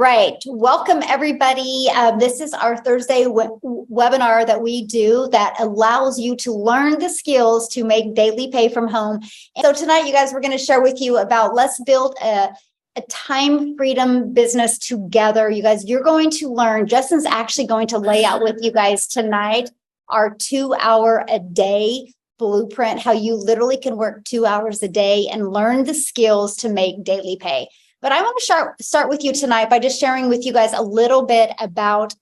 right. Welcome, everybody. This is our Thursday webinar that we do that allows you to learn the skills to make daily pay from home. And so tonight, you guys, we're going to share with you about let's build a time freedom business together. You guys, you're going to learn. Justin's actually going to lay out with you guys tonight our 2-hour a day blueprint, how you literally can work 2 hours a day and learn the skills to make daily pay. But I want to start with you tonight by just sharing with you guys a little bit about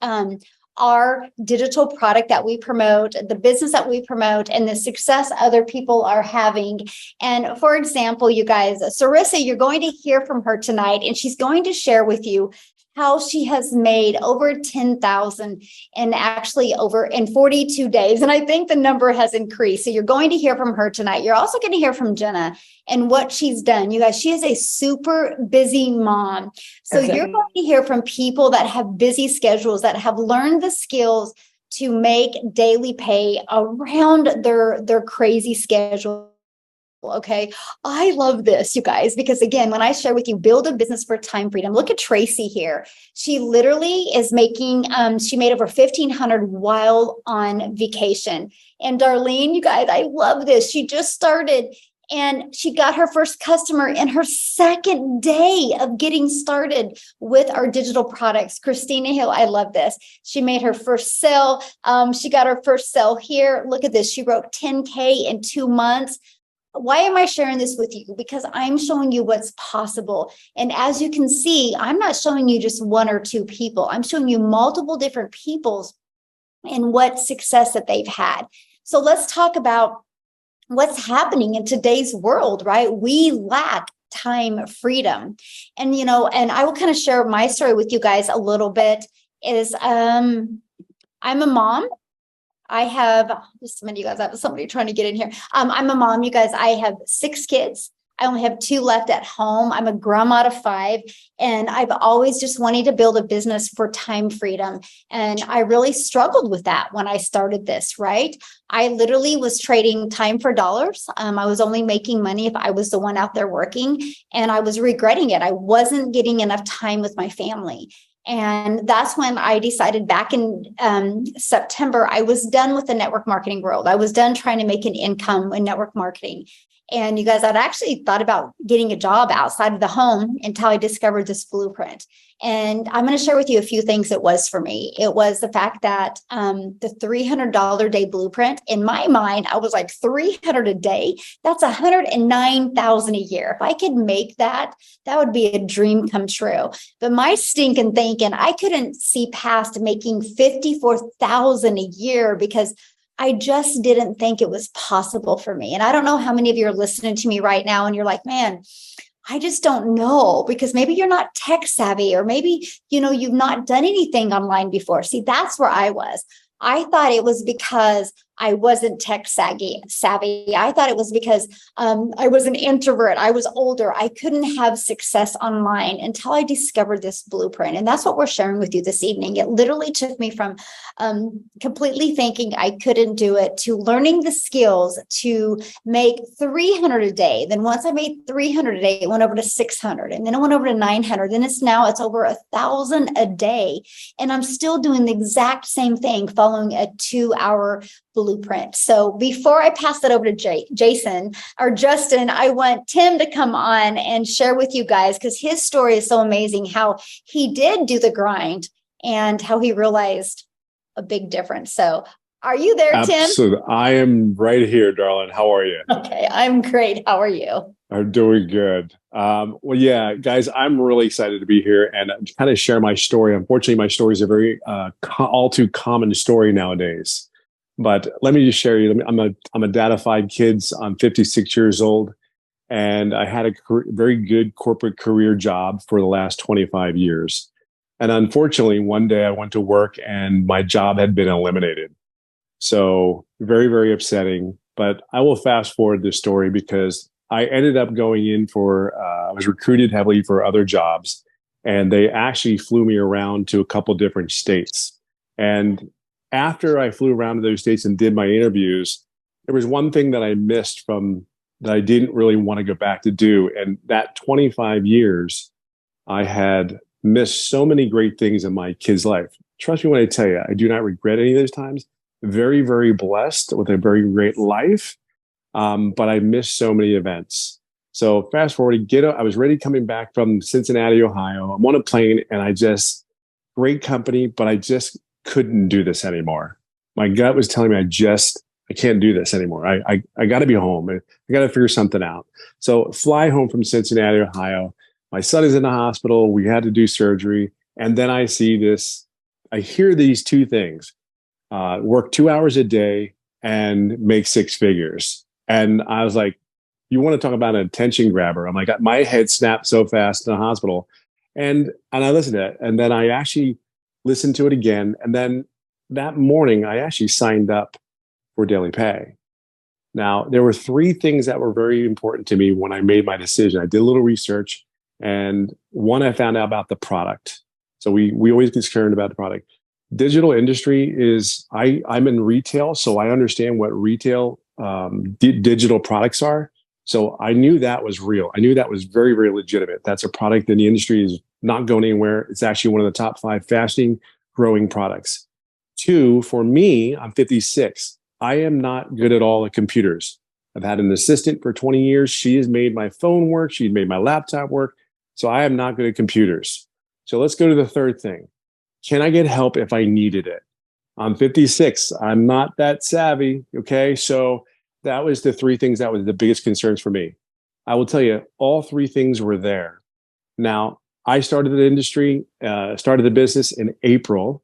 our digital product that we promote, the business that we promote, and the success other people are having. And for example, you guys, Cerissa, you're going to hear from her tonight, and she's going to share with you how she has made over 10,000 and actually over in 42 days. And I think the number has increased. So you're going to hear from her tonight. You're also going to hear from Jenna and what she's done. You guys, she is a super busy mom. So you're going to hear from people that have busy schedules, that have learned the skills to make daily pay around their crazy schedule. Okay. I love this, you guys, because again, when I share with you, build a business for time freedom, look at Tracy here. She literally is making, she made over 1,500 while on vacation. And Darlene, you guys, I love this. She just started and she got her first customer in her second day of getting started with our digital products. Christina Hill, I love this. She made her first sale. She got her first sale here. Look at this. She wrote 10K in 2 months. Why am I sharing this with you? Because I'm showing you what's possible. And as you can see, I'm not showing you just one or two people. I'm showing you multiple different people's and what success that they've had. So let's talk about what's happening in today's world, right? We lack time freedom. And, you know, and I will kind of share my story with you guys a little bit is I'm a mom. I have, just a minute, you guys, I have somebody trying to get in here. I'm a mom, you guys. I have 6 kids. I only have 2 left at home. I'm a grandma of 5, and I've always just wanted to build a business for time freedom. And I really struggled with that when I started this, right? I literally was trading time for dollars. I was only making money if I was the one out there working, and I was regretting it. I wasn't getting enough time with my family. And that's when I decided back in September, I was done with the network marketing world. I was done trying to make an income in network marketing. And you guys, I'd actually thought about getting a job outside of the home until I discovered this blueprint. And I'm going to share with you a few things it was for me. It was the fact that the $300 a day blueprint, in my mind, I was like, 300 a day, that's 109,000 a year. If I could make that, that would be a dream come true. But my stinking thinking, I couldn't see past making 54,000 a year because I just didn't think it was possible for me. And I don't know how many of you are listening to me right now and you're like, man, I just don't know, because maybe you're not tech savvy, or maybe, you know, you've not done anything online before. See, that's where I was. I thought it was because I wasn't tech savvy. I thought it was because I was an introvert. I was older. I couldn't have success online until I discovered this blueprint. And that's what we're sharing with you this evening. It literally took me from completely thinking I couldn't do it to learning the skills to make 300 a day. Then once I made 300 a day, it went over to 600, and then it went over to 900. Then it's over 1,000 a day. And I'm still doing the exact same thing, following a 2-hour blueprint. So before I pass that over to Jason or Justin, I want Tim to come on and share with you guys, because his story is so amazing, how he did do the grind and how he realized a big difference. So are you there, Tim? Absolutely. I am right here, darling. How are you? Okay, I'm great. How are you? I'm doing good. Well, yeah, guys, I'm really excited to be here and kind of share my story. Unfortunately, my story is a very all too common story nowadays. But let me just share you. I'm a dad of 5 kids. I'm 56 years old, and I had a very good corporate career job for the last 25 years. And unfortunately, one day I went to work and my job had been eliminated. So very, very upsetting. But I will fast forward this story because I ended up going in for, I was recruited heavily for other jobs, and they actually flew me around to a couple different states. And after I flew around to those states and did my interviews, there was one thing that I missed from that I didn't really want to go back to do. And that 25 years, I had missed so many great things in my kid's life. Trust me when I tell you, I do not regret any of those times. Very, very blessed with a very great life. But I missed so many events. So fast forward, I was ready coming back from Cincinnati, Ohio. I'm on a plane and great company, but I just couldn't do this anymore. My gut was telling me I can't do this anymore. I got to be home. I got to figure something out. So fly home from Cincinnati, Ohio. My son is in the hospital. We had to do surgery. And then I hear these two things, work 2 hours a day and make six figures. And I was like, you want to talk about an attention grabber? I'm like, my head snapped so fast in the hospital. And I listened to it. And then I actually listened to it again. And then that morning, I actually signed up for daily pay. Now, there were three things that were very important to me when I made my decision. I did a little research. And one, I found out about the product. So we always get concerned about the product. Digital industry I'm in retail, so I understand what retail digital products are. So I knew that was real. I knew that was very, very legitimate. That's a product that the industry is not going anywhere. It's actually one of the top 5 fastest growing products. 2, for me, I'm 56. I am not good at all at computers. I've had an assistant for 20 years. She has made my phone work. She's made my laptop work. So I am not good at computers. So let's go to the third thing. Can I get help if I needed it? I'm 56. I'm not that savvy. Okay. So that was the three things that was the biggest concerns for me. I will tell you, all three things were there. Now, I started the industry, started the business in April,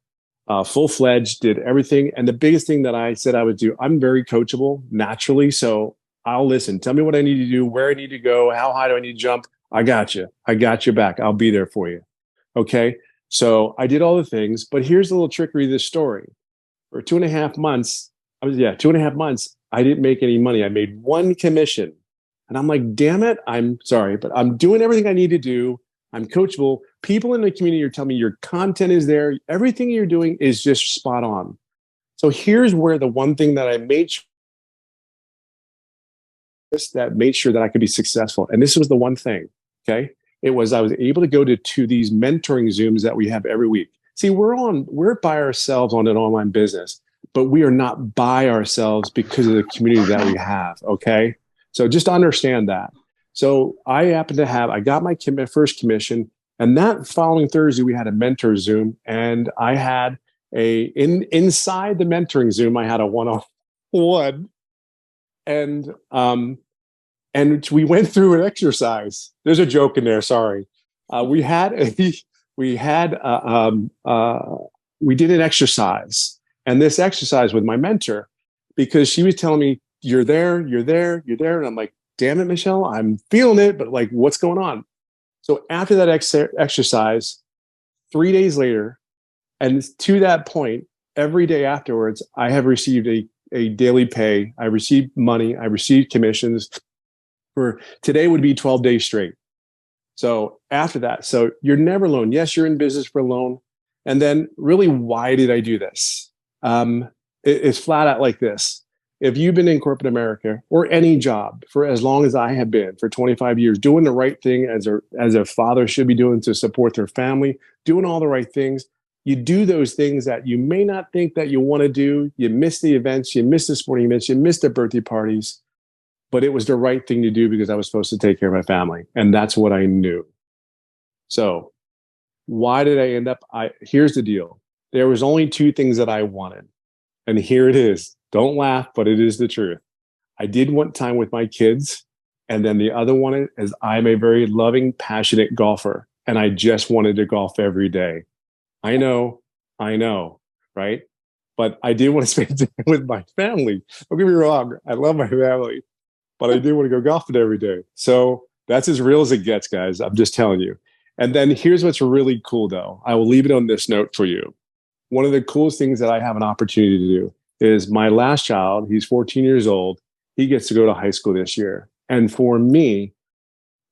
full-fledged, did everything. And the biggest thing that I said I would do, I'm very coachable naturally. So I'll listen. Tell me what I need to do, where I need to go, how high do I need to jump? I got you. I got your back. I'll be there for you. Okay. So I did all the things, but here's the little trickery of this story. For 2.5 months, 2.5 months, I didn't make any money. I made one commission. And I'm like, damn it. I'm sorry, but I'm doing everything I need to do. I'm coachable. People in the community are telling me your content is there. Everything you're doing is just spot on. So here's where the one thing that I made sure that I could be successful. And this was the one thing. Okay. I was able to go to these mentoring Zooms that we have every week. See, we're by ourselves on an online business, but we are not by ourselves because of the community that we have. Okay. So just understand that. So I got my first commission, and that following Thursday, we had a mentor Zoom, and I had inside the mentoring Zoom, I had a one-on-one, and we went through an exercise. There's a joke in there. Sorry. We did an exercise, and this exercise with my mentor, because she was telling me, you're there. And I'm like, damn it, Michelle, I'm feeling it, but like, what's going on? So after that exercise, 3 days later, and to that point, every day afterwards, I have received a daily pay. I received money. I received commissions. For today would be 12 days straight. So after that, so you're never alone. Yes, you're in business for alone. And then really, why did I do this? It's flat out like this. If you've been in corporate America or any job for as long as I have been, for 25 years, doing the right thing as a father should be doing to support their family, doing all the right things, you do those things that you may not think that you want to do. You miss the events, you miss the sporting events, you miss the birthday parties, but it was the right thing to do because I was supposed to take care of my family. And that's what I knew. So why did I end up? Here's the deal. There was only 2 things that I wanted. And here it is. Don't laugh, but it is the truth. I did want time with my kids. And then the other one is I'm a very loving, passionate golfer. And I just wanted to golf every day. I know, right? But I did want to spend time with my family. Don't get me wrong. I love my family, but I do want to go golfing every day. So that's as real as it gets, guys. I'm just telling you. And then here's what's really cool, though. I will leave it on this note for you. One of the coolest things that I have an opportunity to do is my last child, he's 14 years old. He gets to go to high school this year. And for me,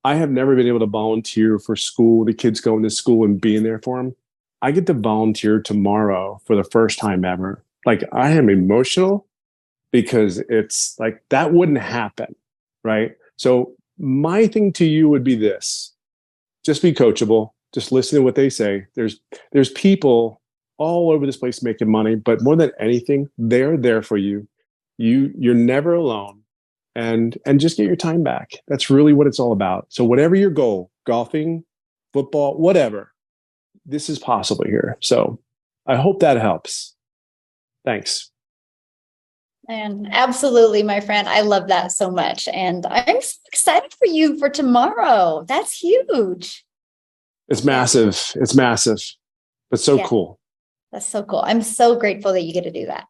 I have never been able to volunteer for school, the kids going to school and being there for them. I get to volunteer tomorrow for the first time ever. Like, I am emotional because it's like, that wouldn't happen, right? So my thing to you would be this. Just be coachable. Just listen to what they say. There's people all over this place making money, but more than anything, they're there for you. You're never alone. And just get your time back. That's really what it's all about. So whatever your goal, golfing, football, whatever, this is possible here. So I hope that helps. Thanks. And absolutely, my friend. I love that so much. And I'm so excited for you for tomorrow. That's huge. It's massive. It's massive, but so cool. That's so cool. I'm so grateful that you get to do that.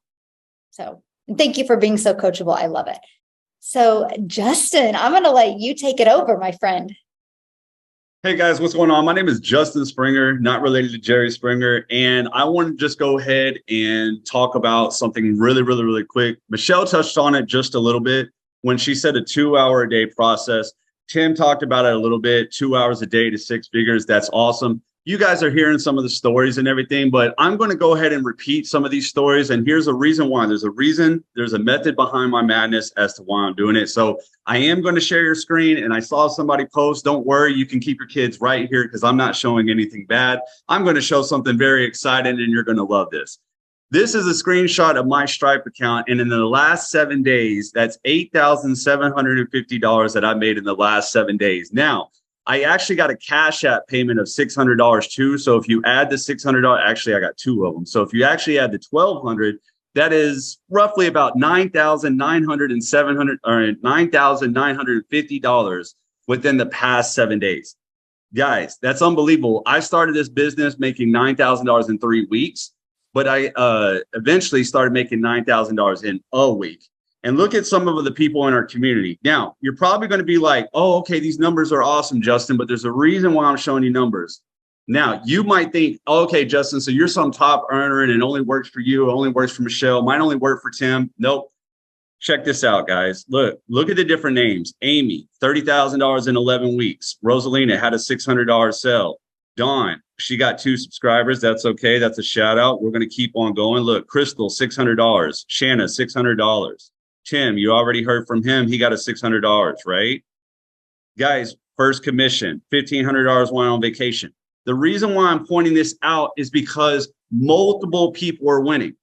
So thank you for being so coachable. I love it. So Justin, I'm going to let you take it over, my friend. Hey guys, what's going on? My name is Justin Springer, not related to Jerry Springer. And I want to just go ahead and talk about something really quick. Michelle touched on it just a little bit when she said a 2-hour-a-day process. Tim talked about it a little bit, 2 hours a day to 6 figures. That's awesome. You guys are hearing some of the stories and everything, but I'm going to go ahead and repeat some of these stories. And here's a reason why. There's a method behind my madness as to why I'm doing it. So I am going to share your screen. And I saw somebody post, don't worry, you can keep your kids right here because I'm not showing anything bad. I'm going to show something very exciting and you're going to love this. This is a screenshot of my Stripe account. And in the last 7 days, that's $8,750 that I made in the last 7 days. Now, I actually got a Cash App payment of $600 too. So if you add the $600, actually I got 2 of them. So if you actually add the $1,200, that is roughly about $9,950 within the past 7 days. Guys, that's unbelievable. I started this business making $9,000 in 3 weeks, but I eventually started making $9,000 in a week. And look at some of the people in our community. Now, you're probably going to be like, oh, okay, these numbers are awesome, Justin, but there's a reason why I'm showing you numbers. Now, you might think, oh, okay, Justin, so you're some top earner and it only works for you, it only works for Michelle, might only work for Tim. Nope. Check this out, guys. Look at the different names. Amy, $30,000 in 11 weeks. Rosalina had a $600 sale. Dawn, she got 2 subscribers. That's okay. That's a shout out. We're going to keep on going. Look, Crystal, $600. Shanna, $600. Tim, you already heard from him. He got a $600, right? Guys, first commission, $1,500 while on vacation. The reason why I'm pointing this out is because multiple people are winning.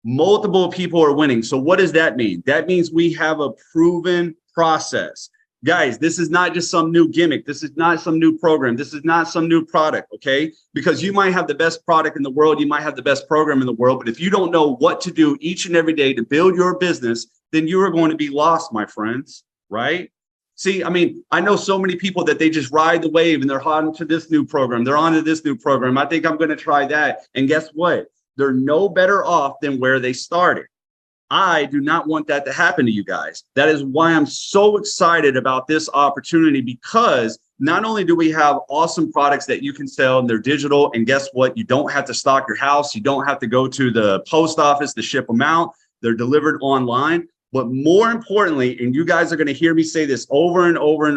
Multiple people are winning. So what does that mean? That means we have a proven process. Guys, this is not just some new gimmick. This is not some new program. This is not some new product, okay? Because you might have the best product in the world. You might have the best program in the world. But if you don't know what to do each and every day to build your business, then you are going to be lost, my friends, right? See, I mean, I know so many people that they just ride the wave and they're on to this new program. They're on to this new program. I think I'm going to try that. And guess what? They're no better off than where they started. I do not want that to happen to you guys. That is why I'm so excited about this opportunity, because not only do we have awesome products that you can sell and they're digital, and guess what? You don't have to stock your house. You don't have to go to the post office to ship them out. They're delivered online. But more importantly, and you guys are going to hear me say this over and over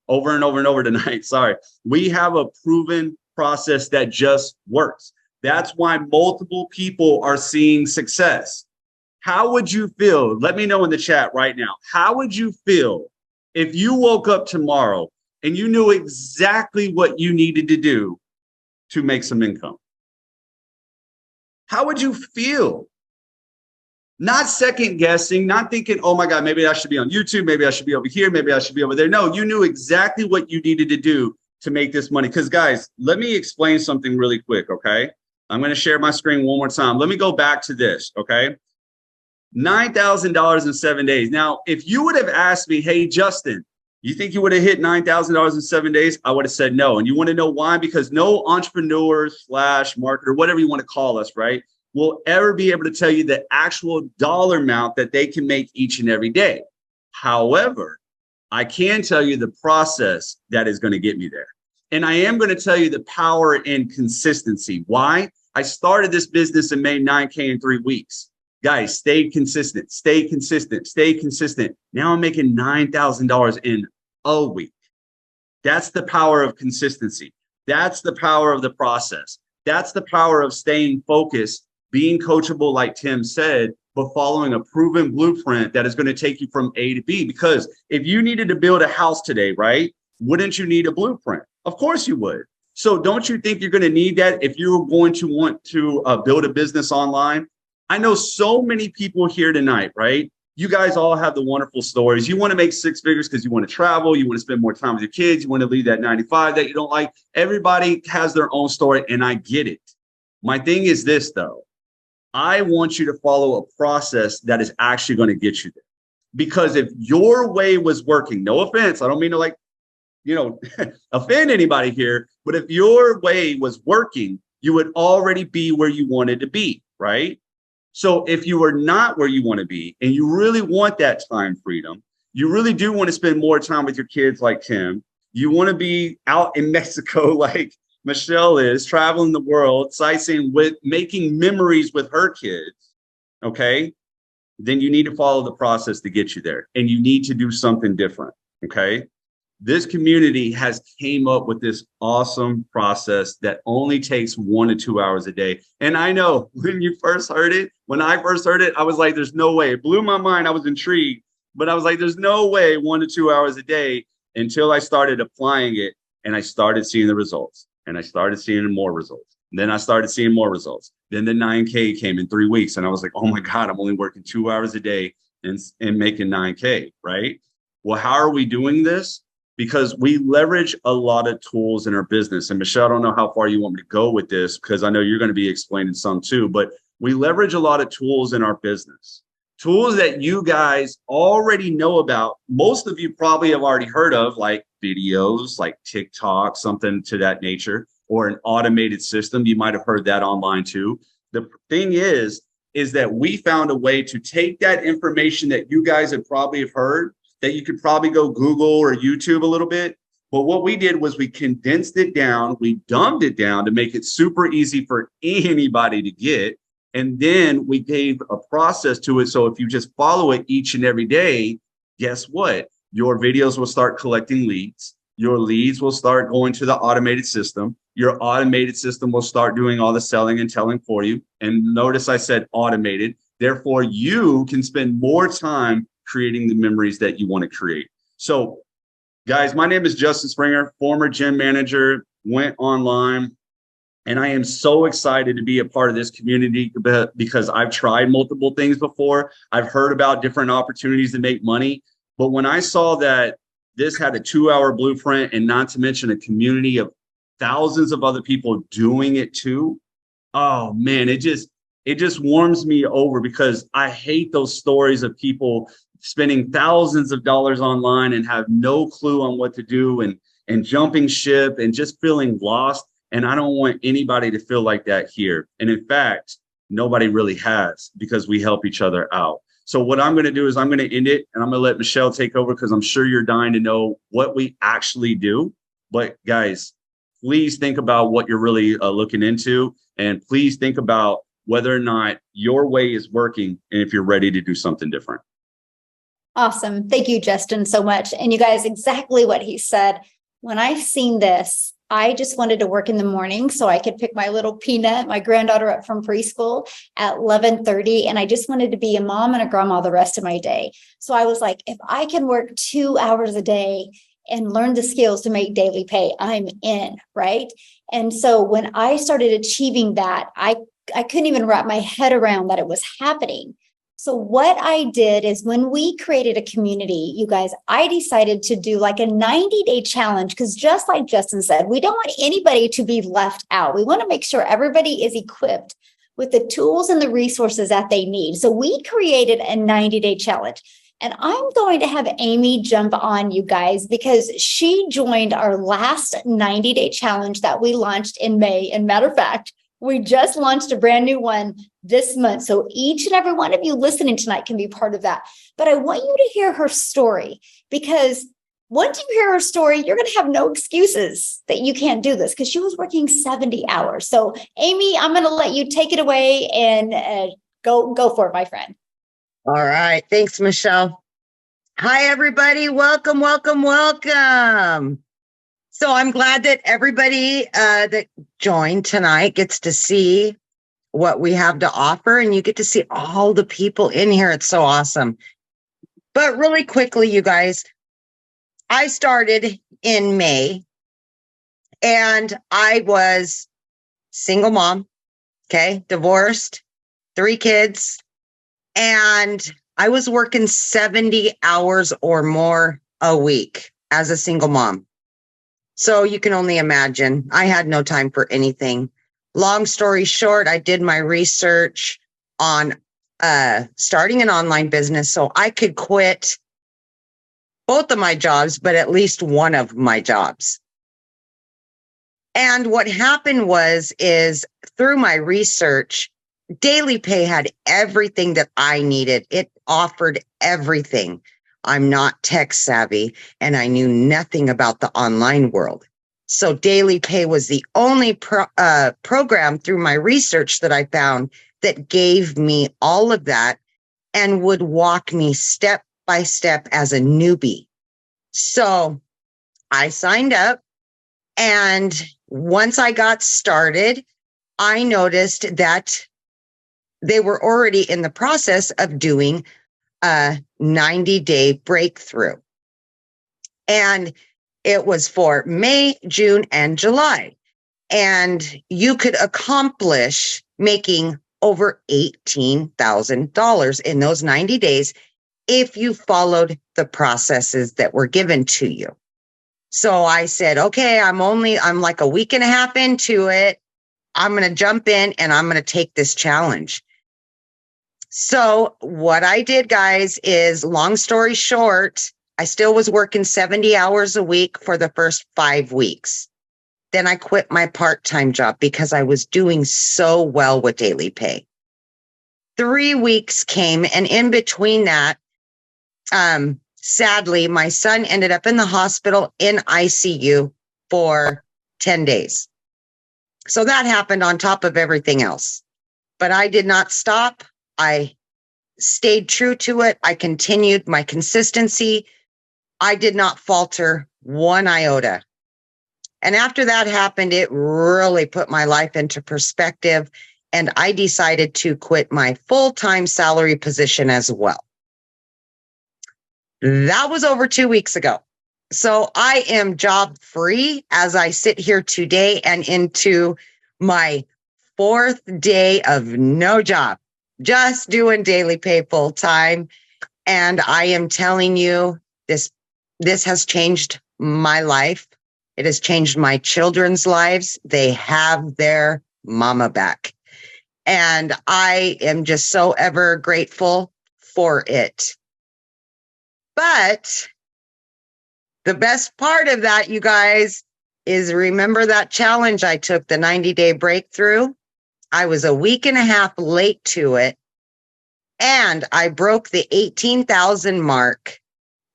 tonight. Sorry. We have a proven process that just works. That's why multiple people are seeing success. How would you feel? Let me know in the chat right now. How would you feel if you woke up tomorrow and you knew exactly what you needed to do to make some income? How would you feel? Not second guessing, not thinking, oh my God, maybe I should be on YouTube. Maybe I should be over here. Maybe I should be over there. No, you knew exactly what you needed to do to make this money. Because guys, let me explain something really quick, okay? I'm going to share my screen one more time. Let me go back to this, okay? $9,000 in 7 days. Now, if you would have asked me, hey, Justin, you think you would have hit $9,000 in 7 days? I would have said no. And you want to know why? Because no entrepreneur / marketer, whatever you want to call us, right, will ever be able to tell you the actual dollar amount that they can make each and every day. However, I can tell you the process that is going to get me there. And I am going to tell you the power in consistency. Why? I started this business and made $9K in 3 weeks. Guys, stay consistent, stay consistent, stay consistent. Now I'm making $9,000 in a week. That's the power of consistency. That's the power of the process. That's the power of staying focused, being coachable, like Tim said, but following a proven blueprint that is going to take you from A to B. Because if you needed to build a house today, right, wouldn't you need a blueprint? Of course you would. So don't you think you're going to need that if you're going to want to build a business online? I know so many people here tonight, right? You guys all have the wonderful stories. You want to make six figures because you want to travel. You want to spend more time with your kids. You want to leave that 9 to 5 that you don't like. Everybody has their own story, and I get it. My thing is this, though. I want you to follow a process that is actually going to get you there. Because if your way was working, no offense, I don't mean to offend anybody here, but if your way was working, you would already be where you wanted to be, right? So if you are not where you want to be and you really want that time freedom, you really do want to spend more time with your kids like Tim, you want to be out in Mexico like Michelle is, traveling the world, sightseeing with, making memories with her kids, okay? Then you need to follow the process to get you there. And you need to do something different, okay? This community has came up with this awesome process that only takes 1 to 2 hours a day. And I know when I first heard it, I was like, there's no way. It blew my mind. I was intrigued, but I was like, there's no way 1 to 2 hours a day, until I started applying it and I started seeing the results, and I started seeing more results. And then I started seeing more results. Then the 9K came in 3 weeks. And I was like, oh my God, I'm only working 2 hours a day and making 9K, right? Well, how are we doing this? Because we leverage a lot of tools in our business. And Michelle, I don't know how far you want me to go with this, because I know you're going to be explaining some too, but we leverage a lot of tools in our business. Tools that you guys already know about. Most of you probably have already heard of, like videos, like TikTok, something to that nature, or an automated system. You might have heard that online too. The thing is that we found a way to take that information that you guys have probably heard, that you could probably go Google or YouTube a little bit. But what we did was we condensed it down, we dumbed it down to make it super easy for anybody to get. And then we gave a process to it. So if you just follow it each and every day, guess what? Your videos will start collecting leads. Your leads will start going to the automated system. Your automated system will start doing all the selling and telling for you. And notice I said automated. Therefore, you can spend more time creating the memories that you want to create. So, guys, my name is Justin Springer, former gym manager, went online, and I am so excited to be a part of this community because I've tried multiple things before. I've heard about different opportunities to make money. But when I saw that this had a 2-hour blueprint, and not to mention a community of thousands of other people doing it too, oh man, it just warms me over, because I hate those stories of people spending thousands of dollars online and have no clue on what to do, and jumping ship and just feeling lost. And I don't want anybody to feel like that here. And in fact, nobody really has, because we help each other out. So what I'm going to do is I'm going to end it, and I'm going to let Michelle take over, because I'm sure you're dying to know what we actually do. But guys, please think about what you're really looking into, and please think about whether or not your way is working, and if you're ready to do something different. Awesome. Thank you, Justin, so much. And you guys, exactly what he said. When I seen this, I just wanted to work in the morning so I could pick my little Peanut, my granddaughter, up from preschool at 11:30. And I just wanted to be a mom and a grandma the rest of my day. So I was like, if I can work 2 hours a day and learn the skills to make daily pay, I'm in, right? And so when I started achieving that, I couldn't even wrap my head around that it was happening. So what I did is, when we created a community, you guys, I decided to do like a 90-day challenge, because just like Justin said, we don't want anybody to be left out. We want to make sure everybody is equipped with the tools and the resources that they need. So we created a 90-day challenge. And I'm going to have Amy jump on, you guys, because she joined our last 90-day challenge that we launched in May. And matter of fact, we just launched a brand new one this month. So each and every one of you listening tonight can be part of that. But I want you to hear her story, because once you hear her story, you're going to have no excuses that you can't do this, because she was working 70 hours. So Amy, I'm going to let you take it away and go for it, my friend. All right. Thanks, Michelle. Hi, everybody. Welcome, welcome, welcome. So I'm glad that everybody that joined tonight gets to see what we have to offer, and you get to see all the people in here. It's so awesome. But really quickly, you guys, I started in May, And I was single mom, okay, divorced, 3 kids, and I was working 70 hours or more a week as a single mom. So you can only imagine, I had no time for anything. Long story short, I did my research on starting an online business so I could quit both of my jobs, but at least one of my jobs. And what happened is through my research, Daily Pay had everything that I needed. It offered everything. I'm not tech savvy and I knew nothing about the online world. So Daily Pay was the only program through my research that I found that gave me all of that and would walk me step by step as a newbie. So I signed up, and once I got started, I noticed that they were already in the process of doing a 90-day breakthrough. And it was for May, June, and July. And you could accomplish making over $18,000 in those 90 days if you followed the processes that were given to you. So I said, okay, I'm like a week and a half into it. I'm going to jump in and I'm going to take this challenge. So what I did, guys, is long story short, I still was working 70 hours a week for the first 5 weeks. Then I quit my part-time job because I was doing so well with Daily Pay. 3 weeks came, and in between that, sadly, my son ended up in the hospital in ICU for 10 days. So that happened on top of everything else. But I did not stop. I stayed true to it. I continued my consistency. I did not falter one iota. And after that happened, it really put my life into perspective. And I decided to quit my full-time salary position as well. That was over 2 weeks ago. So I am job free as I sit here today and into my 4th day of no job, just doing Daily Pay full time. And I am telling you, this has changed my life. It has changed my children's lives. They have their mama back. And I am just so ever grateful for it. But the best part of that, you guys, is remember that challenge I took, the 90-day breakthrough? I was a week and a half late to it, and I broke the 18,000 mark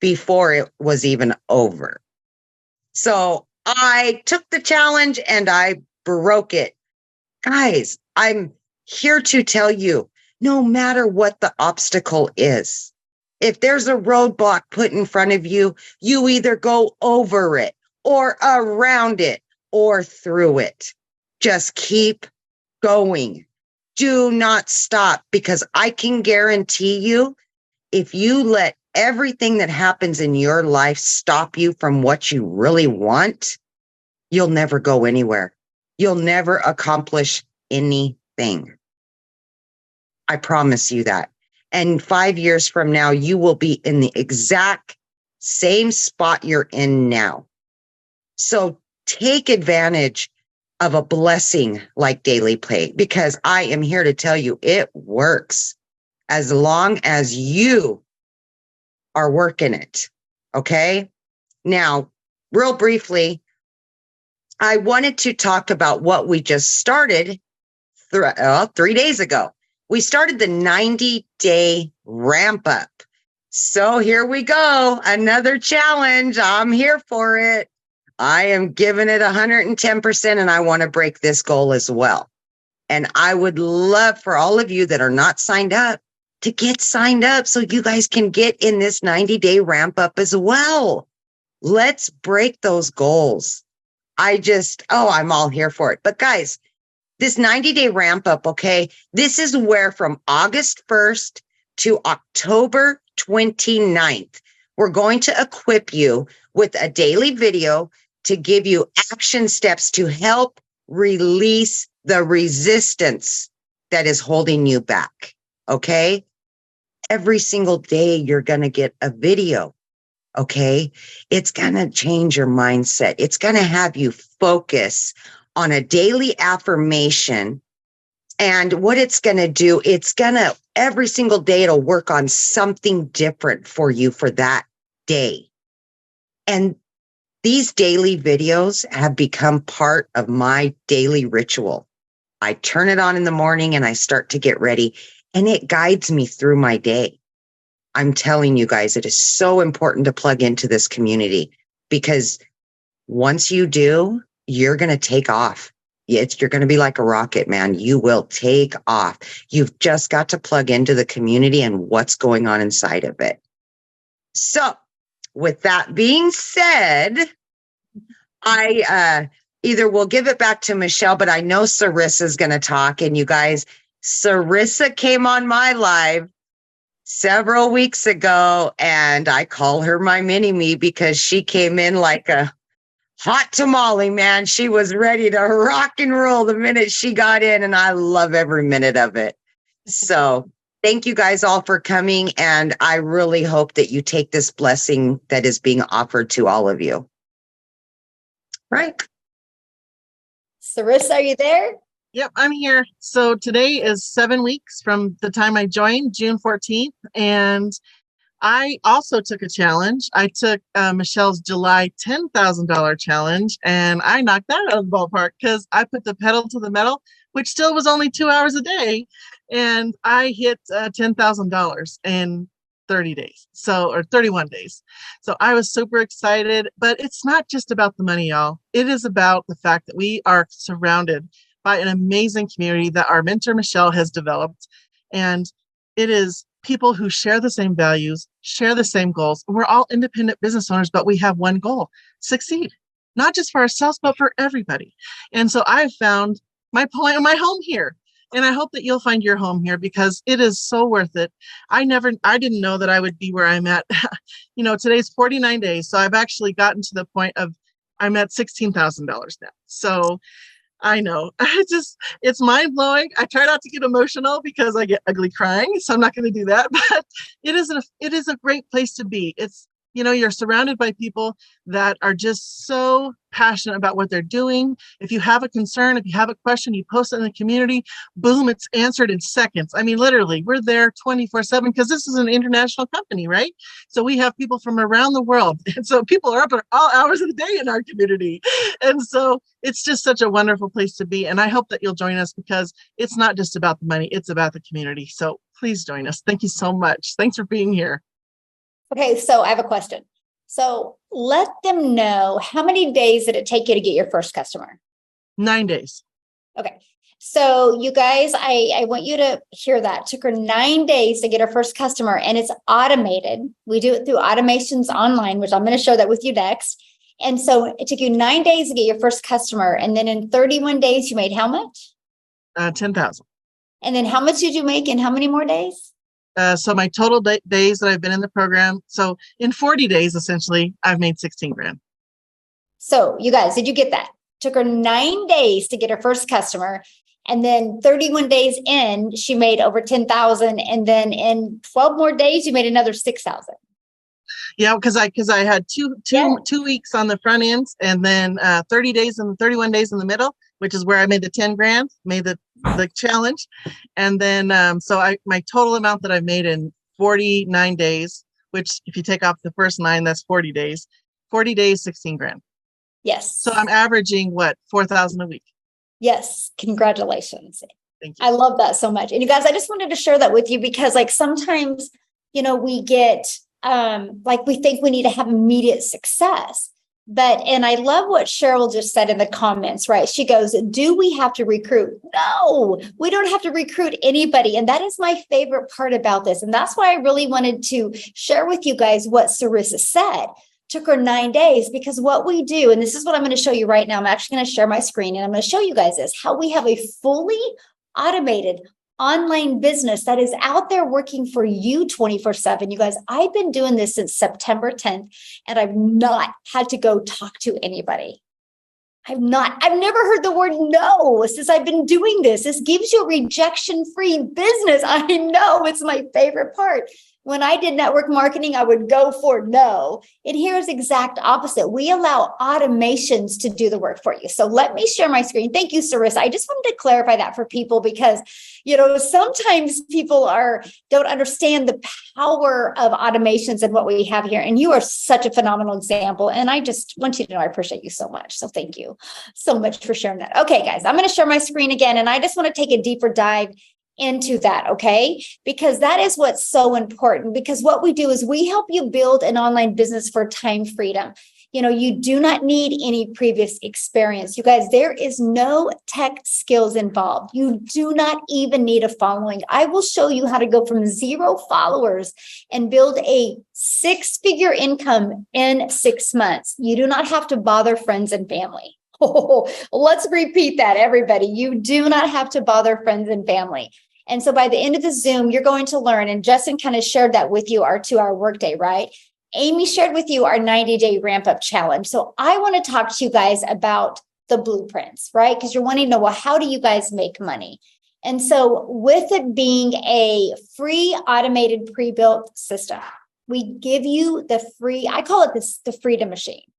before it was even over. So I took the challenge and I broke it. Guys, I'm here to tell you, no matter what the obstacle is, if there's a roadblock put in front of you, you either go over it or around it or through it. Just keep going. Do not stop, because I can guarantee you, if you let everything that happens in your life stop you from what you really want, you'll never go anywhere. You'll never accomplish anything. I promise you that. And 5 years from now, you will be in the exact same spot you're in now. So take advantage of a blessing like Daily Pay, because I am here to tell you it works as long as you are working it. Okay. Now, real briefly, I wanted to talk about what we just started 3 days ago. We started the 90-day ramp up. So here we go. Another challenge. I'm here for it. I am giving it 110%, and I want to break this goal as well. And I would love for all of you that are not signed up to get signed up so you guys can get in this 90-day ramp up as well. Let's break those goals. I'm all here for it. But guys, this 90-day ramp up, okay, this is where from August 1st to October 29th, we're going to equip you with a daily video to give you action steps to help release the resistance that is holding you back. Okay. Every single day, you're going to get a video. Okay. It's going to change your mindset. It's going to have you focus on a daily affirmation. And what it's going to do, it's going to every single day, it'll work on something different for you for that day. And these daily videos have become part of my daily ritual. I turn it on in the morning and I start to get ready, and it guides me through my day. I'm telling you guys, it is so important to plug into this community, because once you do, you're going to take off. You're going to be like a rocket, man. You will take off. You've just got to plug into the community and what's going on inside of it. So with that being said, I either will give it back to Michelle, but I know Cerissa is going to talk. And you guys, Cerissa came on my live several weeks ago, and I call her my mini-me because she came in like a hot tamale, man. She was ready to rock and roll the minute she got in, and I love every minute of it. So thank you guys all for coming, and I really hope that you take this blessing that is being offered to all of you. Right. Cerissa, are you there? Yep, I'm here. So today is 7 weeks from the time I joined, June 14th. And I also took a challenge. I took Michelle's July $10,000 challenge, and I knocked that out of the ballpark because I put the pedal to the metal, which still was only 2 hours a day. And I hit $10,000 in 30 days, or 31 days. So I was super excited, but it's not just about the money, y'all. It is about the fact that we are surrounded by an amazing community that our mentor, Michelle, has developed. And it is people who share the same values, share the same goals. We're all independent business owners, but we have one goal: succeed, not just for ourselves, but for everybody. And so I found my home here. And I hope that you'll find your home here, because it is so worth it. I didn't know that I would be where I'm at. Today's 49 days. So I've actually gotten to the point of I'm at $16,000 now. So I know it's mind blowing. I try not to get emotional because I get ugly crying. So I'm not going to do that, but it is a great place to be. You're surrounded by people that are just so passionate about what they're doing. If you have a concern, if you have a question, you post it in the community, boom, it's answered in seconds. I mean, literally, we're there 24/7 because this is an international company, right? So we have people from around the world. And so people are up at all hours of the day in our community. And so it's just such a wonderful place to be. And I hope that you'll join us, because it's not just about the money, it's about the community. So please join us. Thank you so much. Thanks for being here. Okay, so I have a question. So let them know, how many days did it take you to get your first customer? 9 days. Okay. So you guys, I want you to hear that. It took her 9 days to get her first customer, and it's automated. We do it through automations online, which I'm going to show that with you next. And so it took you 9 days to get your first customer. And then in 31 days, you made how much? 10,000. And then how much did you make in how many more days? So my total days that I've been in the program. So in 40 days, essentially, I've made 16 grand. So you guys, did you get that? Took her 9 days to get her first customer. And then 31 days in, she made over 10,000. And then in 12 more days, you made another 6,000. Yeah, because I had two weeks on the front end, and then 30 days and 31 days in the middle, which is where I made the 10 grand, made the challenge. And then my total amount that I made in 49 days, which if you take off the first 9, that's 40 days. 40 days, 16 grand. Yes. So I'm averaging 4,000 a week. Yes. Congratulations. Thank you. I love that so much. And you guys, I just wanted to share that with you, because sometimes, we get we think we need to have immediate success. And I love what Cheryl just said in the comments, right? She goes, do we have to recruit? No, we don't have to recruit anybody. And that is my favorite part about this. And that's why I really wanted to share with you guys what Cerissa said. Took her 9 days, because what we do, and this is what I'm going to show you right now. I'm actually going to share my screen, and I'm going to show you guys this, how we have a fully automated online business that is out there working for you 24/7. You guys, I've been doing this since September 10th, and I've not had to go talk to anybody. I've never heard the word no since I've been doing this. This gives you a rejection-free business. I know, it's my favorite part. When I did network marketing, I would go for no. And here's exact opposite. We allow automations to do the work for you. So let me share my screen. Thank you, Cerissa. I just wanted to clarify that for people because, sometimes people don't understand the power of automations and what we have here. And you are such a phenomenal example. And I just want you to know I appreciate you so much. So thank you so much for sharing that. Okay, guys, I'm going to share my screen again. And I just want to take a deeper dive into that, okay? Because that is what's so important, because what we do is we help you build an online business for time freedom. You do not need any previous experience. You guys, there is no tech skills involved. You do not even need a following. I will show you how to go from 0 followers and build a 6-figure income in 6 months. You do not have to bother friends and family. Oh, let's repeat that, everybody. You do not have to bother friends and family. And so by the end of the Zoom, you're going to learn, and Justin kind of shared that with you, our 2-hour workday, right? Amy shared with you our 90-day ramp-up challenge. So I want to talk to you guys about the blueprints, right? Because you're wanting to know, well, how do you guys make money? And so with it being a free automated pre-built system, we give you the free, I call it the freedom machine,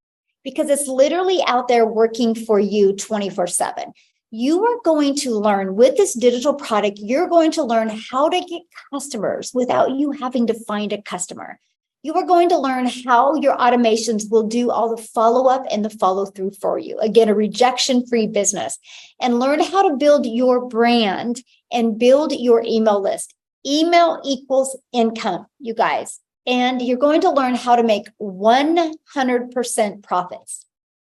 because it's literally out there working for you 24/7. You are going to learn with this digital product, you're going to learn how to get customers without you having to find a customer. You are going to learn how your automations will do all the follow-up and the follow-through for you. Again, a rejection-free business, and learn how to build your brand and build your email list. Email equals income, you guys. And you're going to learn how to make 100% profits.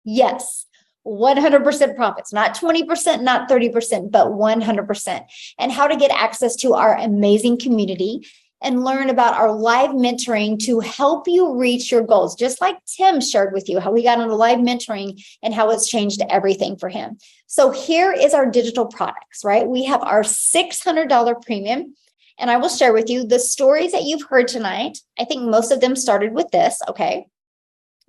Yes, 100% profits, not 20%, not 30%, but 100%. And how to get access to our amazing community and learn about our live mentoring to help you reach your goals. Just like Tim shared with you how we got into live mentoring and how it's changed everything for him. So here is our digital products, right? We have our $600 premium. And I will share with you the stories that you've heard tonight. I think most of them started with this, okay?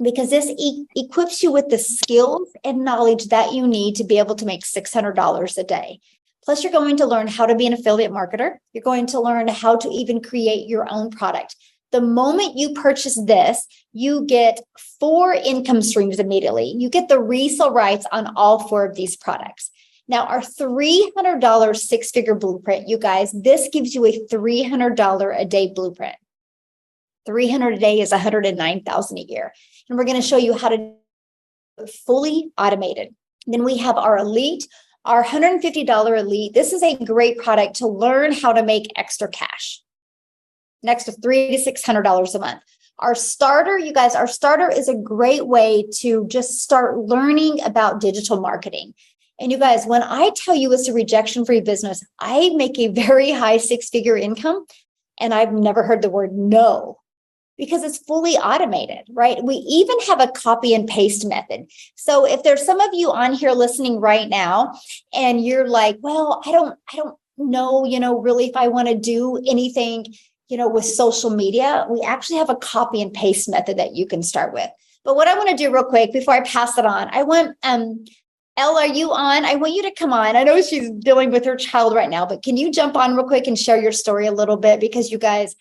Because this equips you with the skills and knowledge that you need to be able to make $600 a day. Plus, you're going to learn how to be an affiliate marketer. You're going to learn how to even create your own product. The moment you purchase this, you get 4 income streams immediately. You get the resale rights on all 4 of these products. Now, our $300 6-figure blueprint, you guys, this gives you a $300 a day blueprint. 300 a day is 109,000 a year. And we're going to show you how to do it fully automated. Then we have our elite, our $150 elite. This is a great product to learn how to make extra cash. Next to $300 to $600 a month. Our starter, you guys, our starter is a great way to just start learning about digital marketing. And you guys, when I tell you it's a rejection-free business, I make a very high 6-figure income, and I've never heard the word no, because it's fully automated, right? We even have a copy and paste method. So if there's some of you on here listening right now, and you're like, well, I don't know, really if I want to do anything, with social media, we actually have a copy and paste method that you can start with. But what I want to do real quick before I pass it on, I want, Elle, are you on? I want you to come on. I know she's dealing with her child right now, but can you jump on real quick and share your story a little bit? Because you guys,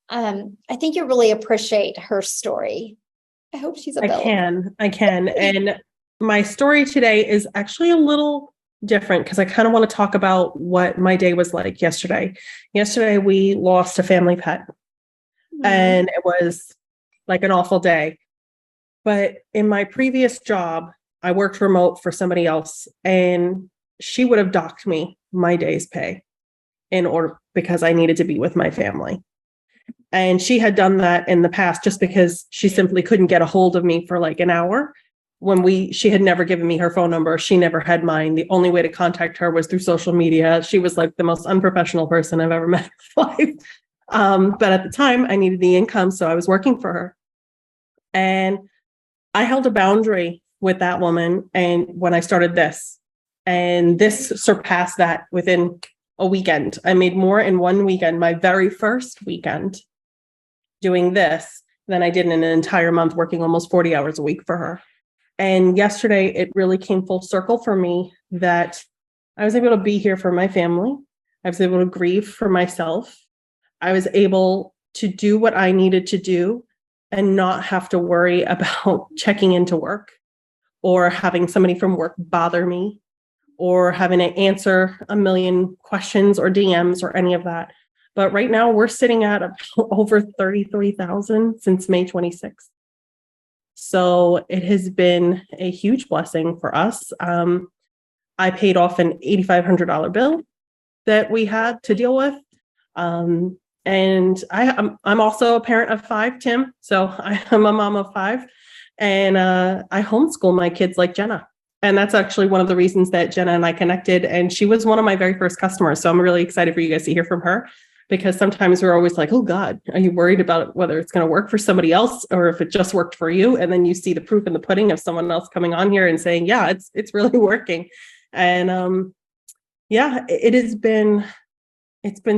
I think you really appreciate her story. I hope she's available. I can. And my story today is actually a little different because I kind of want to talk about what my day was like yesterday. Yesterday, we lost a family pet, and it was like an awful day. But in my previous job, I worked remote for somebody else, and she would have docked me my day's pay because I needed to be with my family. And she had done that in the past just because she simply couldn't get a hold of me for like an hour. She had never given me her phone number. She never had mine. The only way to contact her was through social media. She was like the most unprofessional person I've ever met in my life. But at the time I needed the income, so I was working for her. And I held a boundary with that woman. And when I started this, and this surpassed that within a weekend. I made more in one weekend, my very first weekend doing this, than I did in an entire month working almost 40 hours a week for her. And yesterday, it really came full circle for me that I was able to be here for my family. I was able to grieve for myself. I was able to do what I needed to do and not have to worry about checking into work or having somebody from work bother me or having to answer a million questions or DMs or any of that. But right now we're sitting at over 33,000 since May 26th. So it has been a huge blessing for us. I paid off an $8,500 bill that we had to deal with. And I'm also a parent of 5, Tim. So I'm a mom of 5. And I homeschool my kids like Jenna. And that's actually one of the reasons that Jenna and I connected. And she was one of my very first customers. So I'm really excited for you guys to hear from her, because sometimes we're always like, oh God, are you worried about whether it's going to work for somebody else or if it just worked for you? And then you see the proof in the pudding of someone else coming on here and saying, yeah, it's really working. And yeah, it's been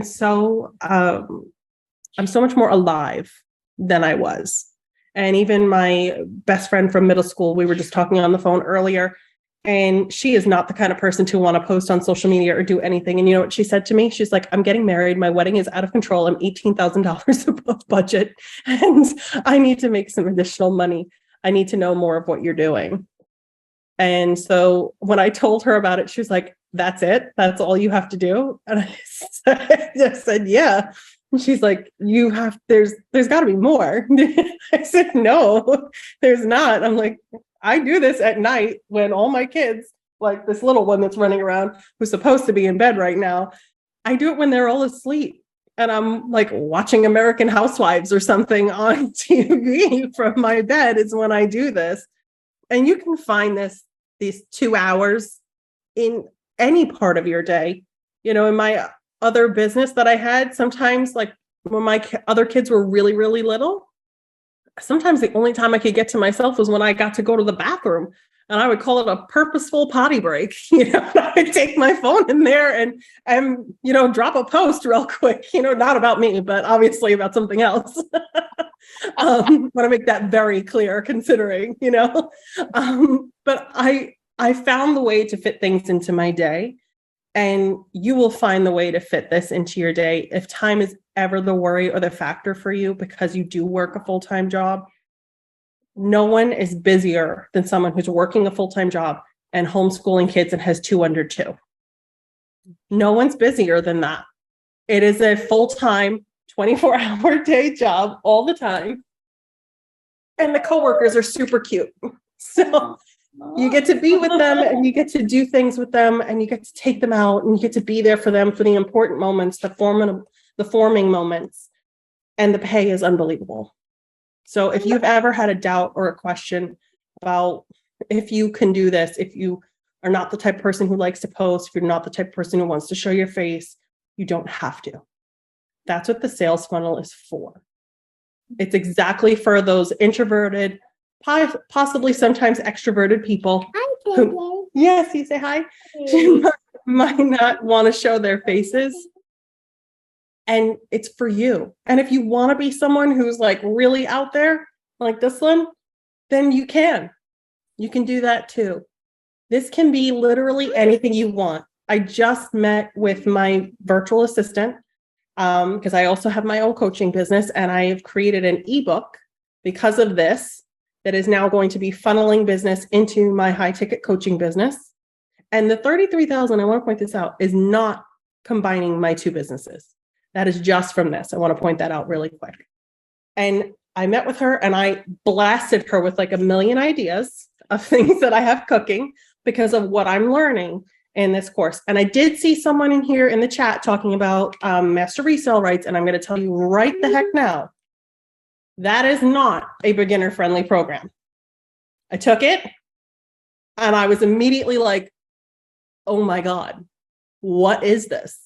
so, I'm so much more alive than I was. And even my best friend from middle school, we were just talking on the phone earlier, and she is not the kind of person to want to post on social media or do anything. And you know what she said to me? She's like, I'm getting married. My wedding is out of control. I'm $18,000 above budget, and I need to make some additional money. I need to know more of what you're doing. And so when I told her about it, she was like, that's it? That's all you have to do? And I said, yeah. And she's like, there's got to be more. I said, no, there's not. I'm like, I do this at night when all my kids, like this little one that's running around who's supposed to be in bed right now, I do it when they're all asleep. And I'm like watching American Housewives or something on TV from my bed is when I do this. And you can find these 2 hours in any part of your day. You know, in my other business that I had, sometimes like when my other kids were really, really little, sometimes the only time I could get to myself was when I got to go to the bathroom, and I would call it a purposeful potty break. You know, I would take my phone in there and you know, drop a post real quick, you know, not about me, but obviously about something else. Want to make that very clear considering, you know, but I found the way to fit things into my day, and you will find the way to fit this into your day. If time is ever the worry or the factor for you because you do work a full-time job, no one is busier than someone who's working a full-time job and homeschooling kids and has 2 under 2. No one's busier than that. It is a full-time 24-hour day job all the time. And the coworkers are super cute. So you get to be with them and you get to do things with them and you get to take them out and you get to be there for them for the important moments, the forming moments, and the pay is unbelievable. So if you've ever had a doubt or a question about if you can do this, if you are not the type of person who likes to post, if you're not the type of person who wants to show your face, you don't have to. That's what the sales funnel is for. It's exactly for those introverted, possibly sometimes extroverted people who, yes, you say hi, might not want to show their faces. And it's for you. And if you want to be someone who's like really out there, like this one, then you can do that too. This can be literally anything you want. I just met with my virtual assistant because I also have my own coaching business, and I have created an ebook because of this that is now going to be funneling business into my high ticket coaching business. And the 33,000, I want to point this out, is not combining my 2 businesses. That is just from this. I want to point that out really quick. And I met with her and I blasted her with like a million ideas of things that I have cooking because of what I'm learning in this course. And I did see someone in here in the chat talking about master resale rights. And I'm going to tell you right the heck now, that is not a beginner friendly program. I took it and I was immediately like, oh my God, what is this?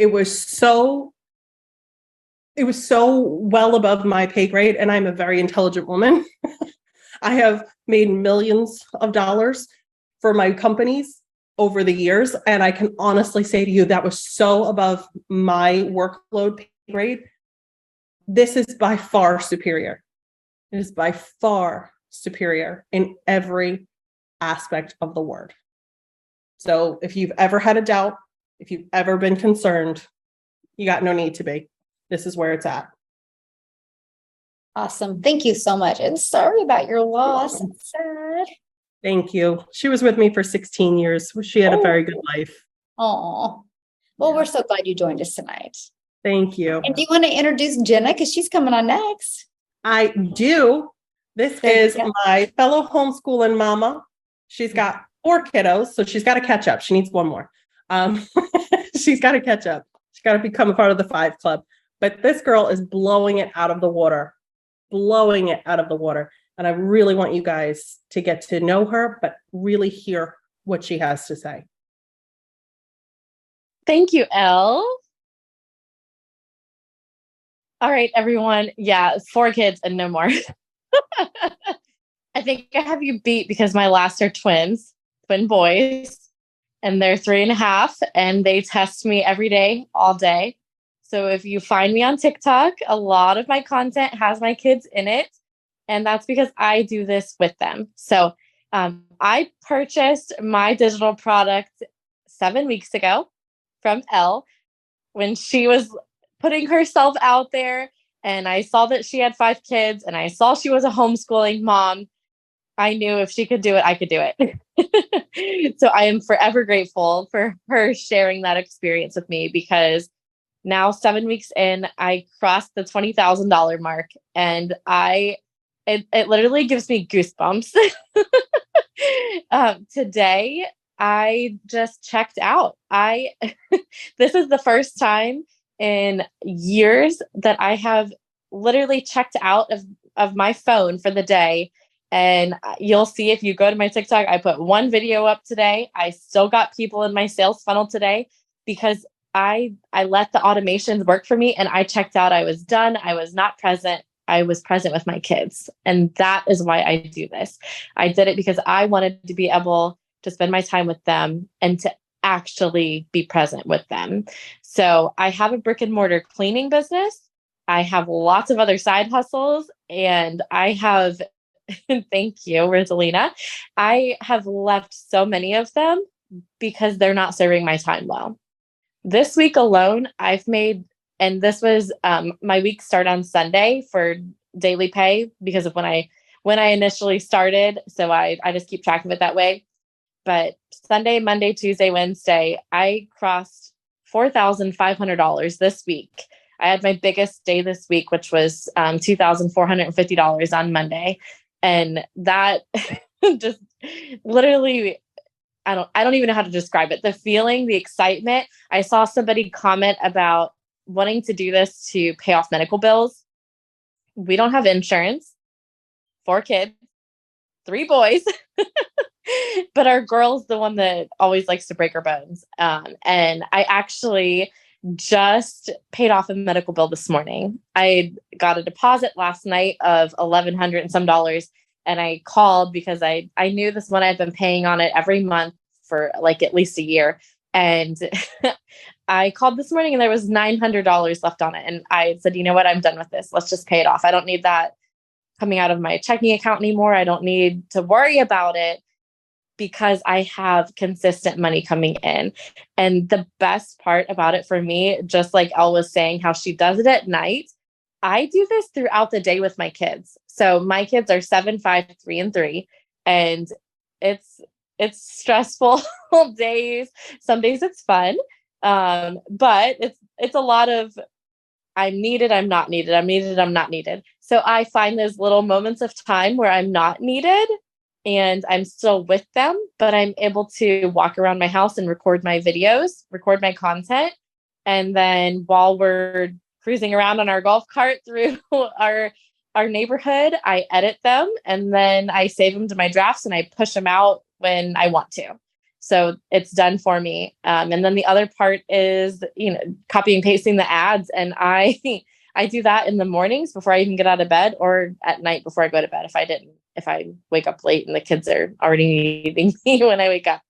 It was so well above my pay grade, and I'm a very intelligent woman. I have made millions of dollars for my companies over the years. And I can honestly say to you, that was so above my workload pay grade. This is by far superior. It is by far superior in every aspect of the word. So if you've ever had a doubt, if you've ever been concerned, you got no need to be. This is where it's at. Awesome. Thank you so much. And sorry about your loss. It's sad. Thank you. She was with me for 16 years. She had a very good life. Oh, well, we're so glad you joined us tonight. Thank you. And do you want to introduce Jenna? Because she's coming on next. I do. This is my fellow homeschooling mama. She's got 4 kiddos, so she's got to catch up. She needs one more. She's got to catch up. She's got to become a part of the 5 club. But this girl is blowing it out of the water, blowing it out of the water. And I really want you guys to get to know her, but really hear what she has to say. Thank you, Elle. All right, everyone. Yeah, 4 kids and no more. I think I have you beat because my last are twin boys, and they're 3.5, and they test me every day, all day. So if you find me on TikTok, a lot of my content has my kids in it, and that's because I do this with them. So I purchased my digital product 7 weeks ago from Elle when she was putting herself out there, and I saw that she had 5 kids, and I saw she was a homeschooling mom. I knew if she could do it, I could do it. So I am forever grateful for her sharing that experience with me, because now 7 weeks in, I crossed the $20,000 mark, and it literally gives me goosebumps. Today, I just checked out. This is the first time in years that I have literally checked out of my phone for the day. And you'll see if you go to my TikTok, I put 1 video up today. I still got people in my sales funnel today because I let the automations work for me, and I checked out. I was done. I was not present. I was present with my kids. And that is why I do this. I did it because I wanted to be able to spend my time with them and to actually be present with them. So I have a brick and mortar cleaning business. I have lots of other side hustles, and I have thank you, Rosalina. I have left so many of them because they're not serving my time well. This week alone, I've made, and this was my week start on Sunday for daily pay because of when I initially started. So I just keep track of it that way. But Sunday, Monday, Tuesday, Wednesday, I crossed $4,500 this week. I had my biggest day this week, which was $2,450 on Monday. And that just literally, I don't even know how to describe it. The feeling, the excitement. I saw somebody comment about wanting to do this to pay off medical bills. We don't have insurance. 4 kids, 3 boys, but our girl's the one that always likes to break her bones. And I actually just paid off a medical bill this morning. I got a deposit last night of $1,100 and some dollars. And I called because I knew this one I'd been paying on it every month for like at least a year. And I called this morning and there was $900 left on it. And I said, you know what? I'm done with this. Let's just pay it off. I don't need that coming out of my checking account anymore. I don't need to worry about it because I have consistent money coming in. And the best part about it for me, just like Elle was saying, how she does it at night, I do this throughout the day with my kids. So my kids are 7, 5, 3, and 3. And it's stressful days. Some days it's fun. But it's a lot of I'm needed, I'm not needed, I'm needed, I'm not needed. So I find those little moments of time where I'm not needed and I'm still with them, but I'm able to walk around my house and record my videos, record my content. And then while we're cruising around on our golf cart through our neighborhood, I edit them and then I save them to my drafts and I push them out when I want to. So it's done for me. And then the other part is, copy and pasting the ads. And I do that in the mornings before I even get out of bed, or at night before I go to bed if I wake up late and the kids are already needing me when I wake up.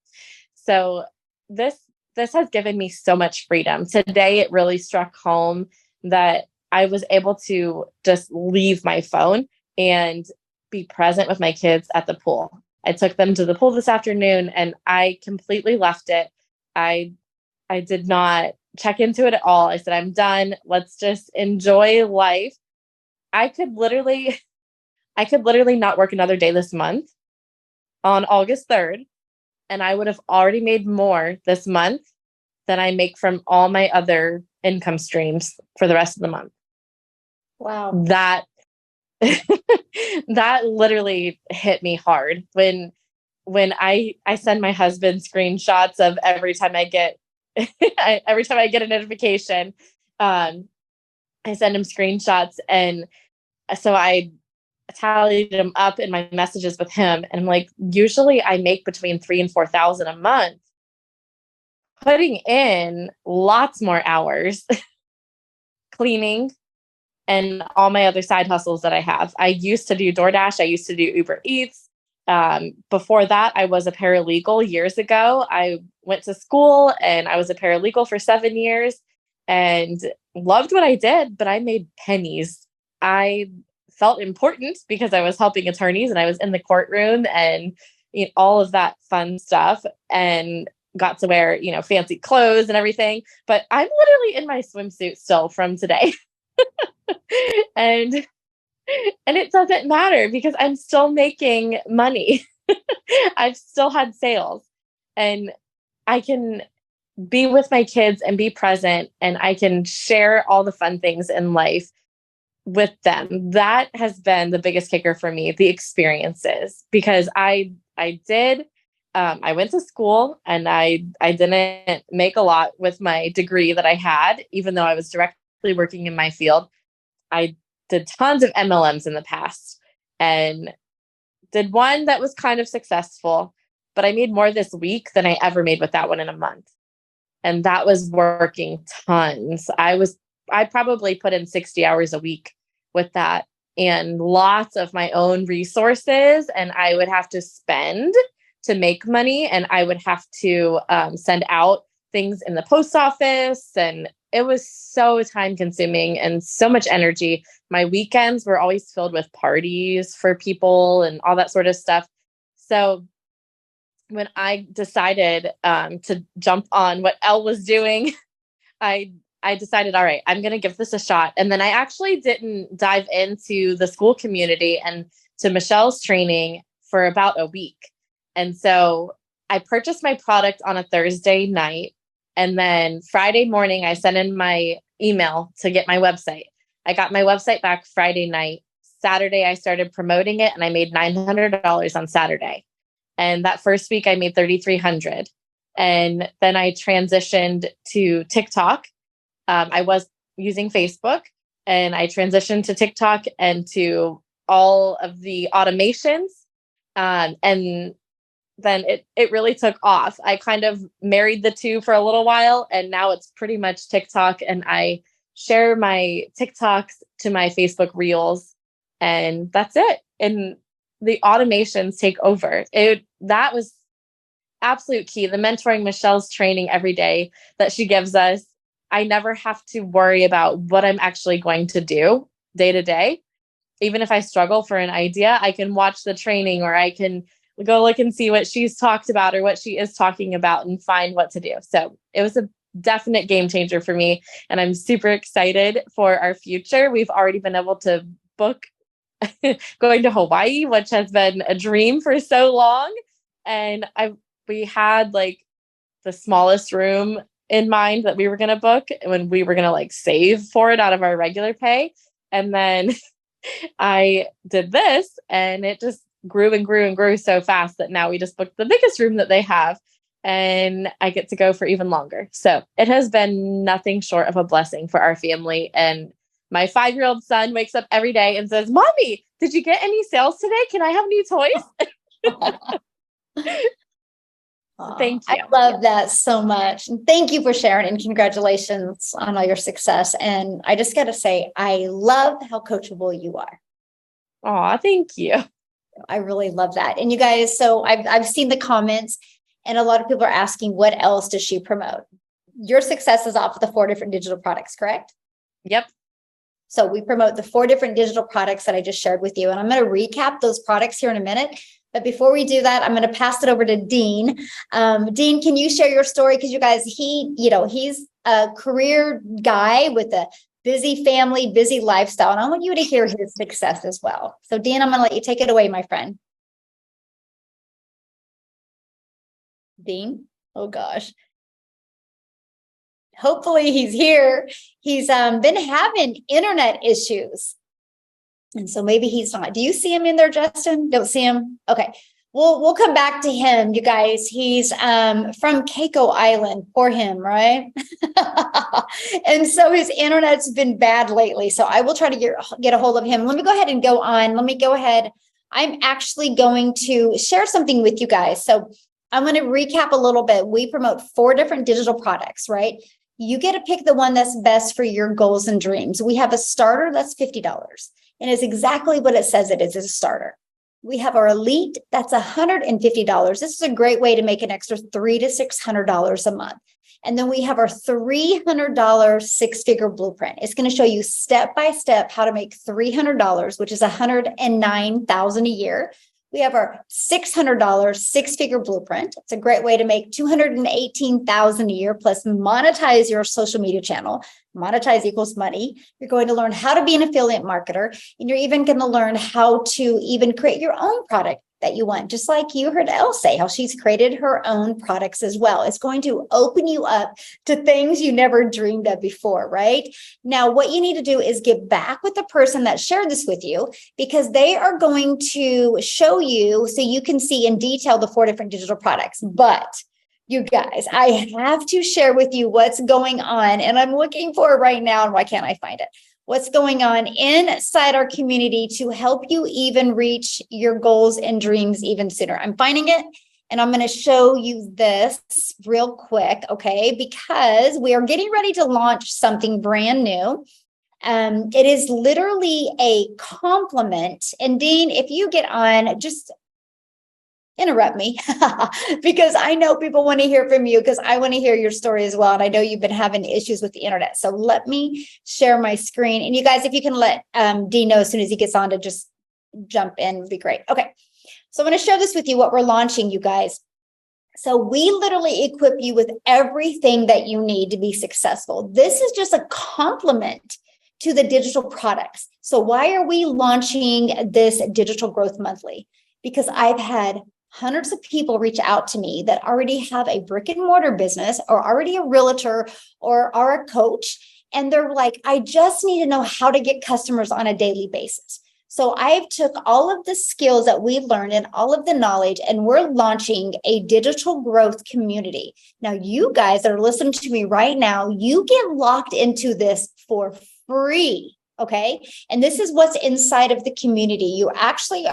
So this has given me so much freedom. Today, it really struck home that I was able to just leave my phone and be present with my kids at the pool. I took them to the pool this afternoon and I completely left it. I did not check into it at all. I said, I'm done. Let's just enjoy life. I could literally not work another day this month on August 3rd, and I would have already made more this month than I make from all my other income streams for the rest of the month. Wow. That that literally hit me hard when I send my husband screenshots of every time I get a notification. I send him screenshots, and so I tallied them up in my messages with him. And I'm like, usually I make between 3,000 and 4,000 a month, putting in lots more hours, cleaning, and all my other side hustles that I have. I used to do DoorDash. I used to do Uber Eats. Before that, I was a paralegal years ago. I went to school and I was a paralegal for 7 years and loved what I did, but I made pennies. I felt important because I was helping attorneys and I was in the courtroom and all of that fun stuff, and got to wear, fancy clothes and everything. But I'm literally in my swimsuit still from today. and it doesn't matter because I'm still making money. I've still had sales, and I can be with my kids and be present, and I can share all the fun things in life with them. That has been the biggest kicker for me, the experiences, because I went to school and I didn't make a lot with my degree that I had, even though I was directly working in my field. I did tons of MLMs in the past and did one that was kind of successful, but I made more this week than I ever made with that one in a month. And that was working tons. I probably put in 60 hours a week with that and lots of my own resources. And I would have to spend to make money, and I would have to send out things in the post office. And it was so time consuming and so much energy. My weekends were always filled with parties for people and all that sort of stuff. So when I decided to jump on what Elle was doing, I decided, all right, I'm going to give this a shot. And then I actually didn't dive into the school community and to Michelle's training for about a week. And so I purchased my product on a Thursday night. And then Friday morning, I sent in my email to get my website. I got my website back Friday night. Saturday, I started promoting it and I made $900 on Saturday. And that first week I made $3,300. And then I transitioned to TikTok. I was using Facebook and I transitioned to TikTok and to all of the automations. And then it really took off. I kind of married the two for a little while, and now it's pretty much TikTok, and I share my TikToks to my Facebook Reels, and that's it. And the automations take over. That was absolute key. The mentoring, Michelle's training every day that she gives us. I never have to worry about what I'm actually going to do day to day. Even if I struggle for an idea, I can watch the training, or I can go look and see what she's talked about or what she is talking about and find what to do. So it was a definite game changer for me. And I'm super excited for our future. We've already been able to book going to Hawaii, which has been a dream for so long. And we had like the smallest room in mind that we were going to book when we were going to save for it out of our regular pay. And then I did this, and it just grew and grew and grew so fast that now we just booked the biggest room that they have, and I get to go for even longer. So it has been nothing short of a blessing for our family. And my 5-year-old son wakes up every day and says, "Mommy, did you get any sales today? Can I have new toys?" Thank you. I love that so much. And thank you for sharing, and congratulations on all your success. And I just got to say, I love how coachable you are. Oh, thank you. I really love that. And you guys, so I've seen the comments, And a lot of people are asking, what else does she promote? Your success is off of the 4 different digital products, correct? Yep. So we promote the 4 different digital products that I just shared with you. And I'm going to recap those products here in a minute. But before we do that, I'm going to pass it over to Dean. Dean, can you share your story? Because you guys, he's a career guy with a busy family, busy lifestyle. And I want you to hear his success as well. So Dean, I'm going to let you take it away, my friend. Dean? Oh gosh. Hopefully he's here. He's been having internet issues. And so maybe he's not. Do you see him in there, Justin? Don't see him? Okay. We'll come back to him, you guys. He's from Keiko Island. Poor him, right? And so his internet's been bad lately. So I will try to get a hold of him. Let me go ahead and go on. Let me go ahead. I'm actually going to share something with you guys. So I'm going to recap a little bit. We promote 4 different digital products, right? You get to pick the one that's best for your goals and dreams. We have a starter that's $50, and it's exactly what it says it is, a starter. We have our elite that's $150. This is a great way to make an extra $300 to $600 a month. And then we have our $300 6-figure blueprint. It's going to show you step by step how to make $300, which is $109,000 a year. We have our $600 6-figure blueprint. It's a great way to make $218,000 a year, plus monetize your social media channel. Monetize equals money. You're going to learn how to be an affiliate marketer, and you're even going to learn how to even create your own product that you want, just like you heard Elle say, how she's created her own products as well. It's going to open you up to things you never dreamed of before, right? Now, what you need to do is get back with the person that shared this with you, because they are going to show you so you can see in detail the 4 different digital products. But you guys, I have to share with you what's going on, and I'm looking for it right now. And why can't I find it? What's going on inside our community to help you even reach your goals and dreams even sooner. I'm finding it, and I'm going to show you this real quick, okay? Because we are getting ready to launch something brand new. It is literally a complement. And Dean, if you get on, just interrupt me because I know people want to hear from you, because I want to hear your story as well. And I know you've been having issues with the internet. So let me share my screen. And you guys, if you can let Dean know as soon as he gets on to just jump in, would be great. Okay. So I'm going to share this with you, what we're launching, you guys. So we literally equip you with everything that you need to be successful. This is just a complement to the digital products. So why are we launching this Digital Growth Monthly? Because I've had hundreds of people reach out to me that already have a brick and mortar business, or already a realtor, or are a coach. And they're like, I just need to know how to get customers on a daily basis. So I've took all of the skills that we've learned and all of the knowledge, and we're launching a digital growth community. Now, you guys that are listening to me right now, you get locked into this for free. Okay. And this is what's inside of the community. You actually,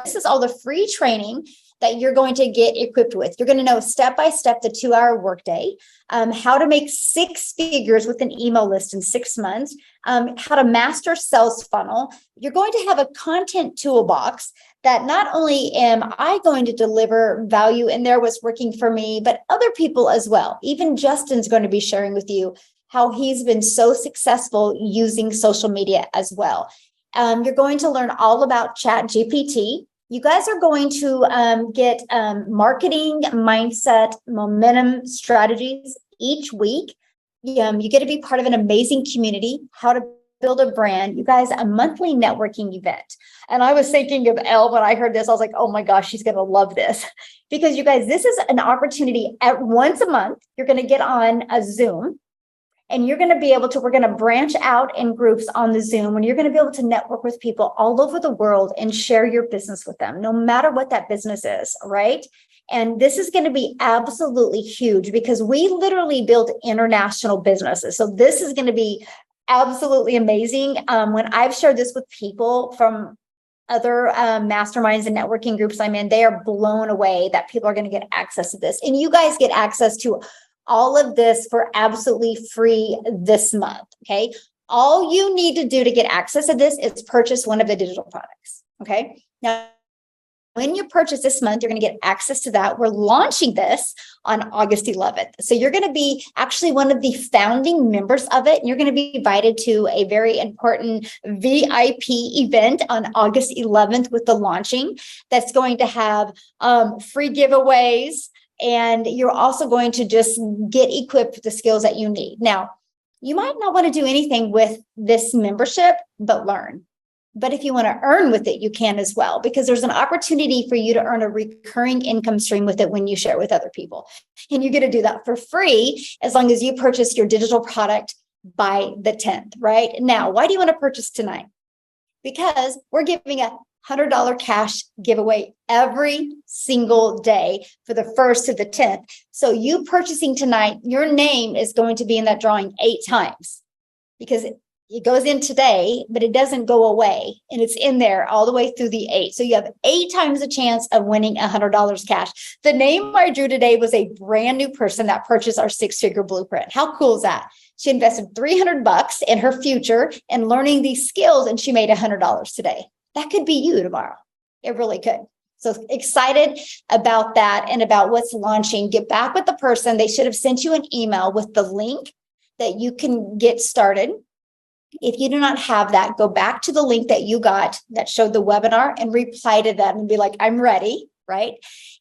this is all the free training that you're going to get equipped with. You're going to know step by step the 2-hour workday, how to make 6 figures with an email list in 6 months, how to master sales funnel. You're going to have a content toolbox that not only am I going to deliver value in there, what's working for me, but other people as well. Even Justin's going to be sharing with you how he's been so successful using social media as well. You're going to learn all about Chat GPT. You guys are going to get marketing mindset momentum strategies each week. You get to be part of an amazing community, how to build a brand. You guys, a monthly networking event. And I was thinking of Elle when I heard this. I was like, oh my gosh, she's going to love this. Because you guys, this is an opportunity at once a month. You're going to get on a Zoom. And you're going to be able to, we're going to branch out in groups on the Zoom, and you're going to be able to network with people all over the world and share your business with them, no matter what that business is, right? And this is going to be absolutely huge, because we literally build international businesses. So this is going to be absolutely amazing. When I've shared this with people from other masterminds and networking groups I'm in, they are blown away that people are going to get access to this. And you guys get access to all of this for absolutely free this month, okay? All you need to do to get access to this is purchase one of the digital products, okay? Now, when you purchase this month, you're going to get access to that. We're launching this on August 11th. So you're going to be actually one of the founding members of it. And you're going to be invited to a very important VIP event on August 11th with the launching. That's going to have free giveaways. And you're also going to just get equipped with the skills that you need. Now, you might not want to do anything with this membership, but learn. But if you want to earn with it, you can as well, because there's an opportunity for you to earn a recurring income stream with it when you share with other people. And you get to do that for free as long as you purchase your digital product by the 10th, right? Now, why do you want to purchase tonight? Because we're giving a $100 cash giveaway every single day for the 1st to the 10th. So you purchasing tonight, your name is going to be in that drawing 8 times, because it goes in today, but it doesn't go away. And it's in there all the way through the 8. So you have 8 times the chance of winning $100 cash. The name I drew today was a brand new person that purchased our 6-figure blueprint. How cool is that? She invested $300 in her future and learning these skills, and she made $100 today. That could be you tomorrow. It really could. So excited about that and about what's launching. Get back with the person. They should have sent you an email with the link that you can get started. If you do not have that, go back to the link that you got that showed the webinar and reply to them and be like, I'm ready, right?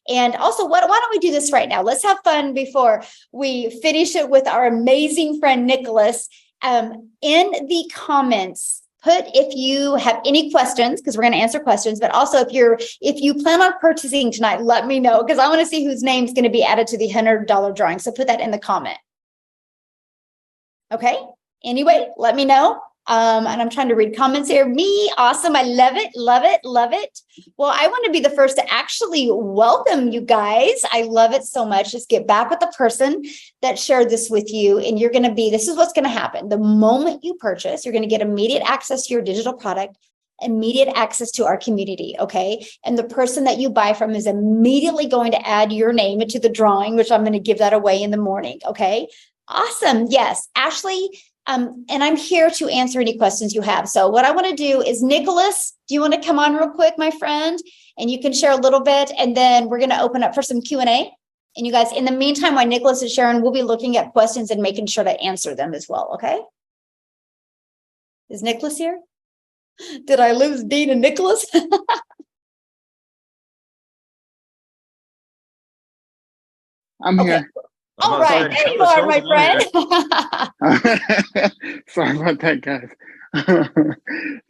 And also, why don't we do this right now? Let's have fun before we finish it with our amazing friend, Nicholas. In the comments, put if you have any questions, because we're going to answer questions, but also if you plan on purchasing tonight, let me know, because I want to see whose name is going to be added to the $100 drawing. So put that in the comment. Okay. Anyway, let me know. And I'm trying to read comments here. Me, awesome. I love it, love it, love it. Well, I want to be the first to actually welcome you guys. I love it so much. Just get back with the person that shared this with you. And this is what's going to happen. The moment you purchase, you're going to get immediate access to your digital product, immediate access to our community. Okay. And the person that you buy from is immediately going to add your name into the drawing, which I'm going to give that away in the morning. Okay. Awesome. Yes. Ashley. And I'm here to answer any questions you have. So what I want to do is, Nicholas, do you want to come on real quick, my friend? And you can share a little bit, and then we're going to open up for some Q&A. And you guys, in the meantime, while Nicholas is sharing, we'll be looking at questions and making sure to answer them as well. Okay. Is Nicholas here? Did I lose Dean and Nicholas? I'm here. All right, there you are, my friend. Sorry about that, guys.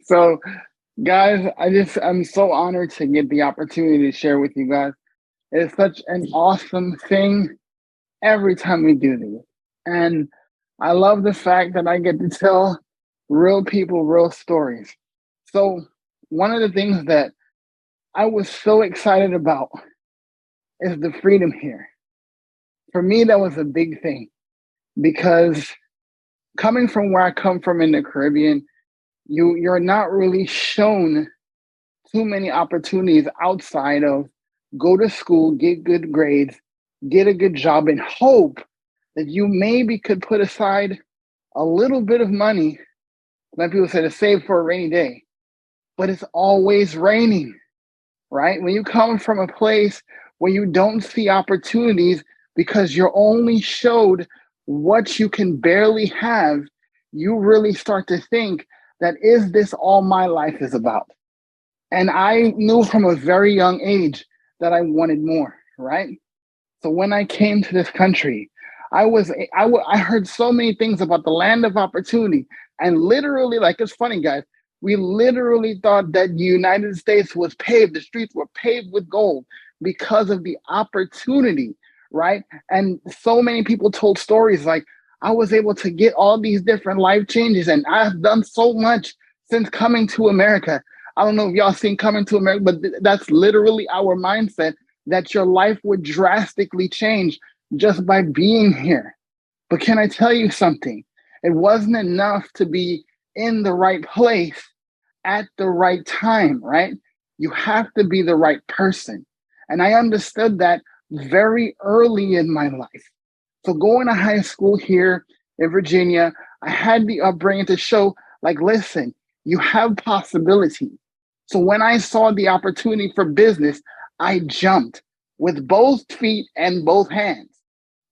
So, guys, I'm so honored to get the opportunity to share with you guys. It's such an awesome thing every time we do this. And I love the fact that I get to tell real people, real stories. So one of the things that I was so excited about is the freedom here. For me, that was a big thing, because coming from where I come from in the Caribbean, you're not really shown too many opportunities outside of go to school, get good grades, get a good job, and hope that you maybe could put aside a little bit of money, like people say, to save for a rainy day. But it's always raining, right? When you come from a place where you don't see opportunities because you're only showed what you can barely have, you really start to think that, is this all my life is about? And I knew from a very young age that I wanted more, right? So when I came to this country, I heard so many things about the land of opportunity. And literally, like, it's funny, guys, we literally thought that the United States was paved, the streets were paved with gold because of the opportunity, right? And so many people told stories like, I was able to get all these different life changes, and I've done so much since coming to America. I don't know if y'all seen Coming to America, but that's literally our mindset, that your life would drastically change just by being here. But can I tell you something? It wasn't enough to be in the right place at the right time, right? You have to be the right person. And I understood that very early in my life. So going to high school here in Virginia, I had the upbringing to show, like, listen, you have possibility. So when I saw the opportunity for business, I jumped with both feet and both hands,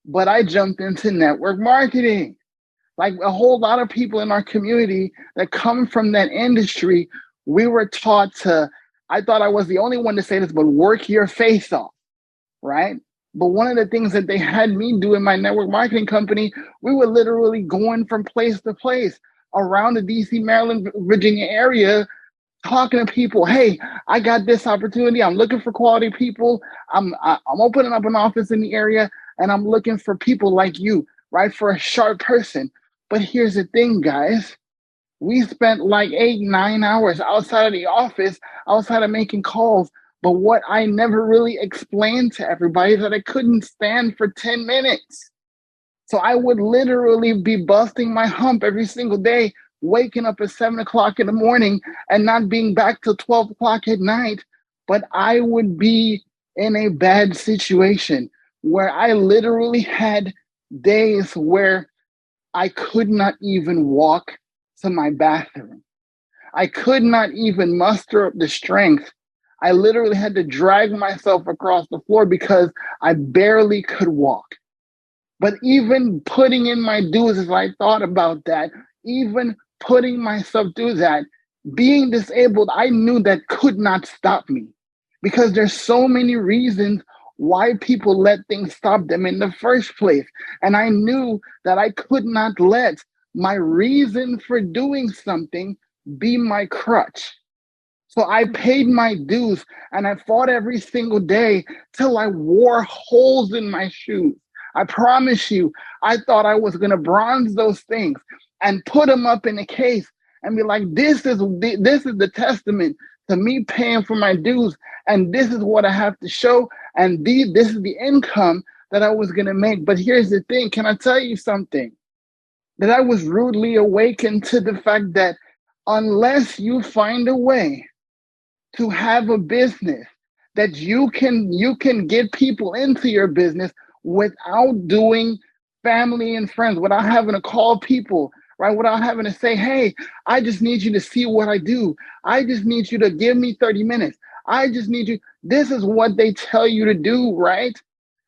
but I jumped into network marketing. Like a whole lot of people in our community that come from that industry, we were taught to, I thought I was the only one to say this, but work your face off, right? But one of the things that they had me do in my network marketing company, we were literally going from place to place around the DC, Maryland, Virginia area, talking to people. Hey, I got this opportunity. I'm looking for quality people. I'm opening up an office in the area, and I'm looking for people like you, right? For a sharp person. But here's the thing, guys. We spent like 8-9 hours outside of the office, outside of making calls. But what I never really explained to everybody is that I couldn't stand for 10 minutes. So I would literally be busting my hump every single day, waking up at 7 o'clock in the morning and not being back till 12 o'clock at night. But I would be in a bad situation where I literally had days where I could not even walk to my bathroom. I could not even muster up the strength. I literally had to drag myself across the floor because I barely could walk. But even putting in my dues, as I thought about that, even putting myself through that, being disabled, I knew that could not stop me because there's so many reasons why people let things stop them in the first place. And I knew that I could not let my reason for doing something be my crutch. So I paid my dues and I fought every single day till I wore holes in my shoes. I promise you, I thought I was going to bronze those things and put them up in a case and be like, this is the testament to me paying for my dues. And this is what I have to show. And this is the income that I was going to make. But here's the thing. Can I tell you something? That I was rudely awakened to the fact that unless you find a way to have a business that you can get people into your business without doing family and friends, without having to call people, right? Without having to say, hey, I just need you to see what I do. I just need you to give me 30 minutes. I just need you. This is what they tell you to do, right?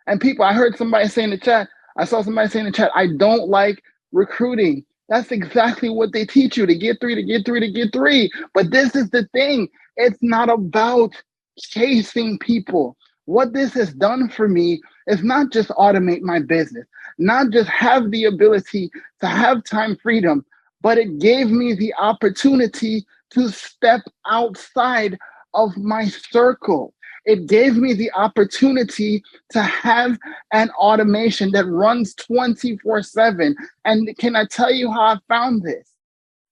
And people, I heard somebody say in the chat, I saw somebody say in the chat, I don't like recruiting. That's exactly what they teach you, to get three, to get three, to get three. But this is the thing. It's not about chasing people. What this has done for me is not just automate my business, not just have the ability to have time freedom, but it gave me the opportunity to step outside of my circle. It gave me the opportunity to have an automation that runs 24/7. And can I tell you how I found this?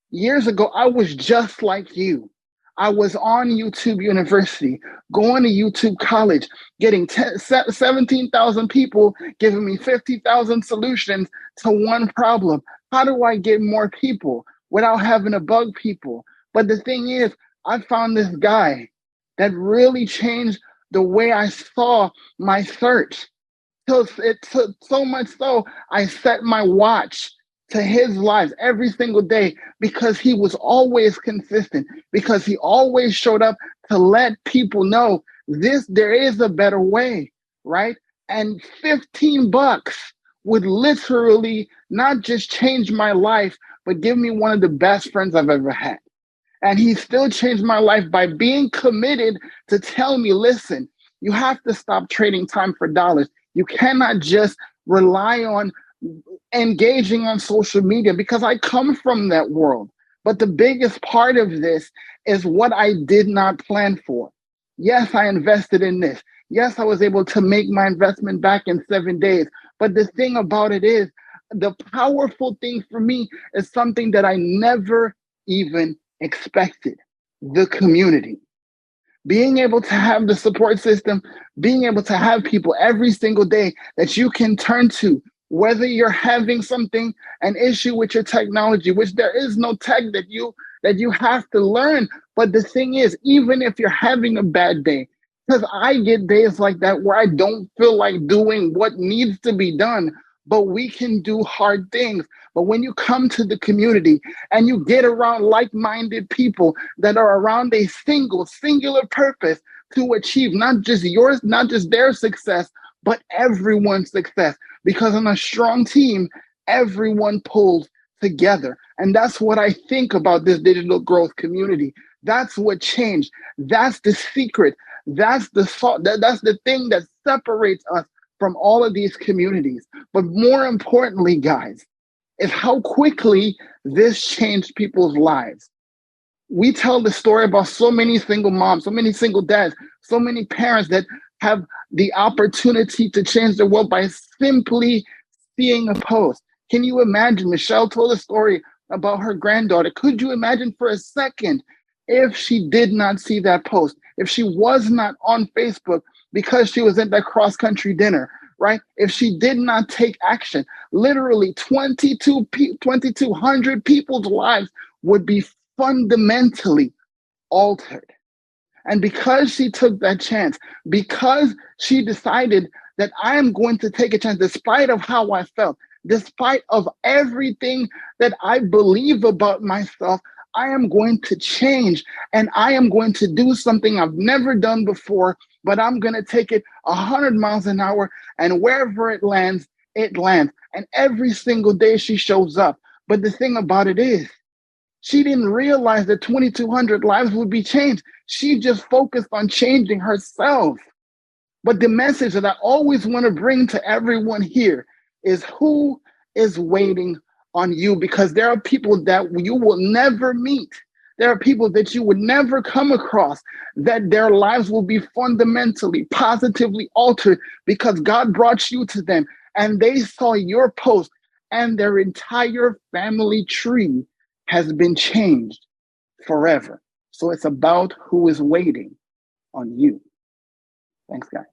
Years ago, I was just like you. I was on YouTube University, going to YouTube College, getting 17,000 people giving me 50,000 solutions to one problem. How do I get more people without having to bug people? But the thing is, I found this guy that really changed the way I saw my search. So it took so much so I set my watch to his lives every single day because he was always consistent, because he always showed up to let people know there is a better way, right? And $15 would literally not just change my life, but give me one of the best friends I've ever had. And he still changed my life by being committed to tell me, listen, you have to stop trading time for dollars. You cannot just rely on engaging on social media because I come from that world. But the biggest part of this is what I did not plan for. Yes, I invested in this. Yes, I was able to make my investment back in 7 days. But the thing about it is, the powerful thing for me is something that I never even expected: the community. Being able to have the support system, being able to have people every single day that you can turn to, whether you're having an issue with your technology, which there is no tech that you have to learn. But the thing is, even if you're having a bad day, because I get days like that where I don't feel like doing what needs to be done, but we can do hard things. But when you come to the community and you get around like-minded people that are around a singular purpose to achieve not just yours, not just their success, but everyone's success. Because on a strong team, everyone pulls together. And that's what I think about this digital growth community. That's what changed. That's the secret. That's the that's the thing that separates us from all of these communities. But more importantly, guys, is how quickly this changed people's lives. We tell the story about so many single moms, so many single dads, so many parents that have the opportunity to change the world by simply seeing a post. Can you imagine? Michelle told a story about her granddaughter. Could you imagine for a second if she did not see that post, if she was not on Facebook because she was at that cross-country dinner, right? If she did not take action, literally 2,200 people's lives would be fundamentally altered. And because she took that chance, because she decided that I am going to take a chance, despite of how I felt, despite of everything that I believe about myself, I am going to change and I am going to do something I've never done before, but I'm going to take it 100 miles an hour, and wherever it lands, it lands. And every single day she shows up. But the thing about it is, she didn't realize that 2,200 lives would be changed. She just focused on changing herself. But the message that I always want to bring to everyone here is who is waiting on you, because there are people that you will never meet. There are people that you would never come across, that their lives will be fundamentally, positively altered because God brought you to them and they saw your post and their entire family tree has been changed forever. So it's about who is waiting on you. Thanks, guys.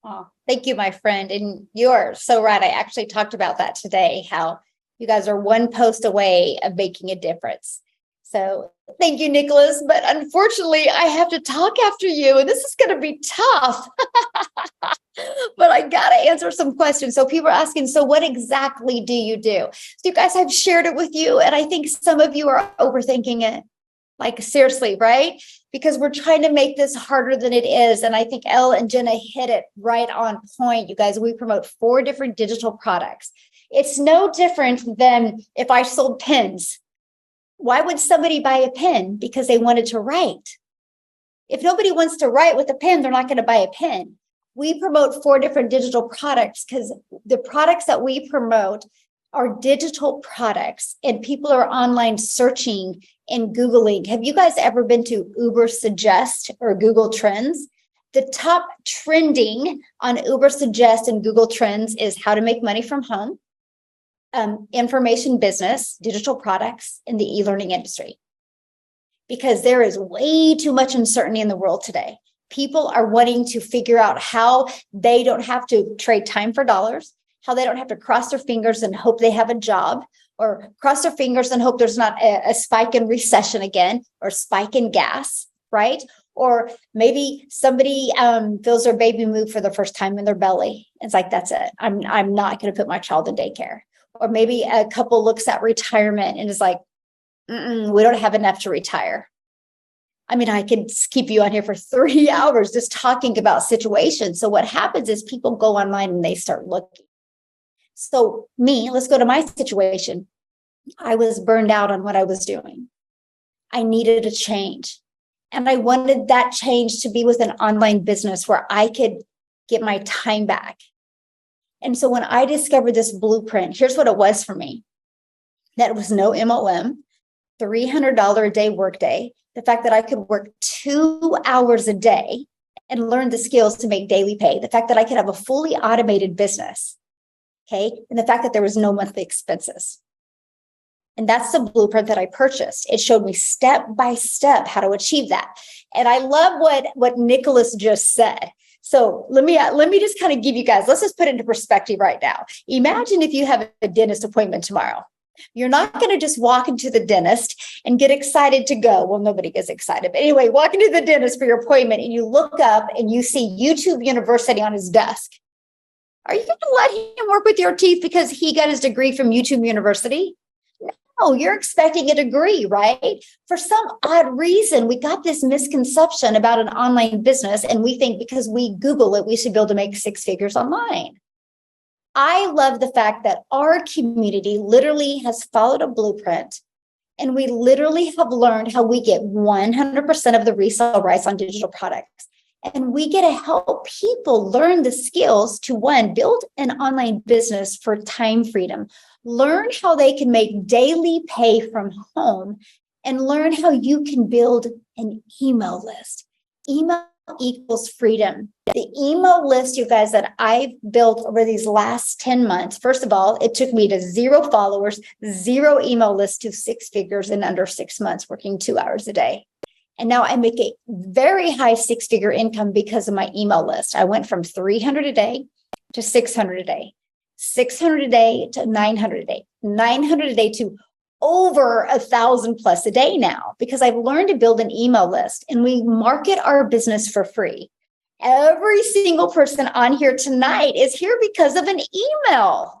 Oh, thank you, my friend. And you're so right. I actually talked about that today, how you guys are one post away of making a difference. So thank you, Nicholas. But unfortunately, I have to talk after you, and this is going to be tough. But I got to answer some questions. So people are asking, so what exactly do you do? So you guys, I've shared it with you, and I think some of you are overthinking it. Like, seriously, right? Because we're trying to make this harder than it is. And I think Elle and Jenna hit it right on point. You guys, we promote 4 different digital products. It's no different than if I sold pens. Why would somebody buy a pen? Because they wanted to write. If nobody wants to write with a pen, they're not going to buy a pen. We promote 4 different digital products because the products that we promote are digital products, and people are online searching and Googling. Have you guys ever been to Uber Suggest or Google Trends? The top trending on Uber Suggest and Google Trends is how to make money from home, information business, digital products, in the e-learning industry. Because there is way too much uncertainty in the world today. People are wanting to figure out how they don't have to trade time for dollars, how they don't have to cross their fingers and hope they have a job, or cross their fingers and hope there's not a spike in recession again, or spike in gas, right? Or maybe somebody feels their baby move for the first time in their belly. It's like, that's it. I'm not going to put my child in daycare. Or maybe a couple looks at retirement and is like, we don't have enough to retire. I mean, I could keep you on here for 3 hours just talking about situations. So what happens is people go online and they start looking. So let's go to my situation. I was burned out on what I was doing. I needed a change. And I wanted that change to be with an online business where I could get my time back. And so when I discovered this blueprint, here's what it was for me. That was no MLM, $300 a day workday, the fact that I could work 2 hours a day and learn the skills to make daily pay, the fact that I could have a fully automated business, okay, and the fact that there was no monthly expenses. And that's the blueprint that I purchased. It showed me step by step how to achieve that. And I love what Nicholas just said. So let me just kind of give you guys, let's just put it into perspective right now. Imagine if you have a dentist appointment tomorrow. You're not going to just walk into the dentist and get excited to go. Well, nobody gets excited. But anyway, walk into the dentist for your appointment and you look up and you see YouTube University on his desk. Are you going to let him work with your teeth because he got his degree from YouTube University? No, you're expecting a degree, right? For some odd reason, we got this misconception about an online business, and we think because we Google it, we should be able to make six figures online. I love the fact that our community literally has followed a blueprint, and we literally have learned how we get 100% of the resale rights on digital products. And we get to help people learn the skills to, one, build an online business for time freedom, learn how they can make daily pay from home, and learn how you can build an email list. Email equals freedom. The email list, you guys, that I've built over these last 10 months, first of all, it took me to 0 followers, 0 email list to 6 figures in under 6 months, working 2 hours a day. And now I make a very high 6-figure income because of my email list. I went from 300 a day to 600 a day, 600 a day to 900 a day, 900 a day to over 1,000 plus a day now, because I've learned to build an email list, and we market our business for free. Every single person on here tonight is here because of an email.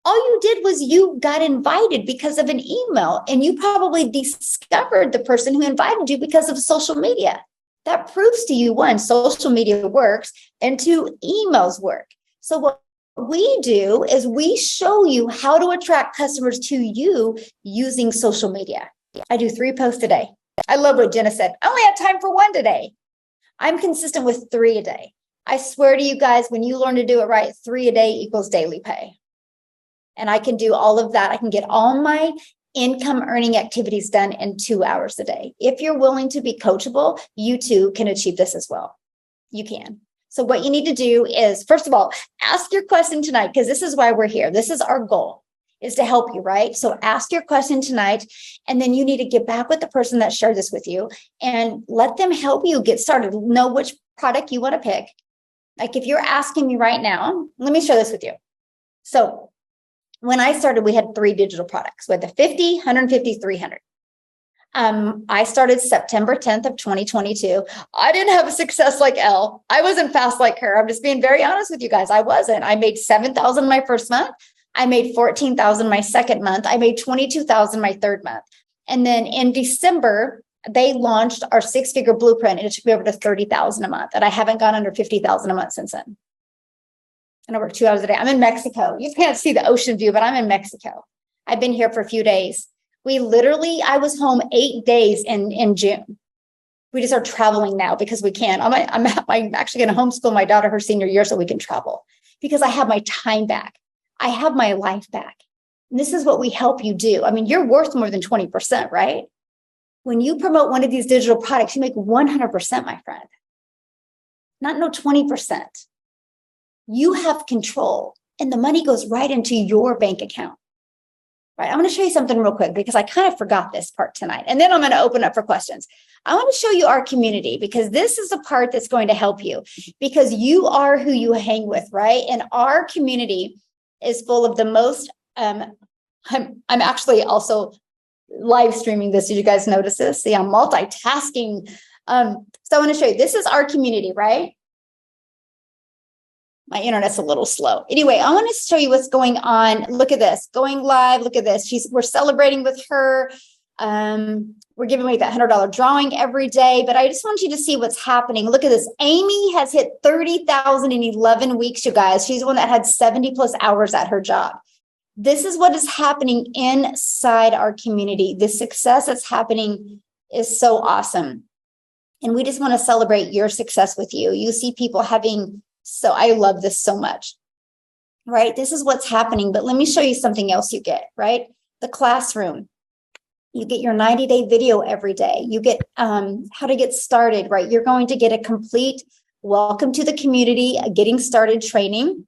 All you did was you got invited because of an email, and you probably discovered the person who invited you because of social media. That proves to you, one, social media works, and two, emails work. So what we do is we show you how to attract customers to you using social media. I do 3 posts a day. I love what Jenna said. I only have time for 1 today. I'm consistent with 3 a day. I swear to you guys, when you learn to do it right, 3 a day equals daily pay. And I can do all of that. I can get all my income earning activities done in 2 hours a day. If you're willing to be coachable, you too can achieve this as well. You can. So what you need to do is, first of all, ask your question tonight, because this is why we're here. This is our goal, is to help you, right? So ask your question tonight, and then you need to get back with the person that shared this with you and let them help you get started. Know which product you want to pick. Like if you're asking me right now, let me share this with you. So when I started, we had 3 digital products. We had the 50, 150, 300. I started September 10th of 2022. I didn't have a success like Elle. I wasn't fast like her. I'm just being very honest with you guys. I wasn't. I made $7,000 my first month. I made $14,000 my second month. I made $22,000 my third month. And then in December, they launched our 6-figure blueprint, and it took me over to $30,000 a month. And I haven't gone under $50,000 a month since then. And I work 2 hours a day. I'm in Mexico. You can't see the ocean view, but I'm in Mexico. I've been here for a few days. I was home 8 days in June. We just are traveling now because we can. I'm actually going to homeschool my daughter her senior year so we can travel, because I have my time back. I have my life back. And this is what we help you do. I mean, you're worth more than 20%, right? When you promote one of these digital products, you make 100%, my friend. Not no 20%. You have control, and the money goes right into your bank account. Right. I'm going to show you something real quick, because I kind of forgot this part tonight. And then I'm going to open up for questions. I want to show you our community, because this is the part that's going to help you, because you are who you hang with, right? And our community is full of the most, I'm actually also live streaming this. Did you guys notice this? See, I'm multitasking. So I want to show you, this is our community, right? My internet's a little slow. Anyway, I want to show you what's going on. Look at this, going live. Look at this. We're celebrating with her. We're giving away that $100 drawing every day, but I just want you to see what's happening. Look at this. Amy has hit 30,000 in 11 weeks, you guys. She's the one that had 70 plus hours at her job. This is what is happening inside our community. The success that's happening is so awesome. And we just want to celebrate your success with you. You see people having, so I love this so much, right? This is what's happening. But let me show you something else you get, right? The classroom. You get your 90-day video every day. You get how to get started, right? You're going to get a complete welcome to the community, getting started training.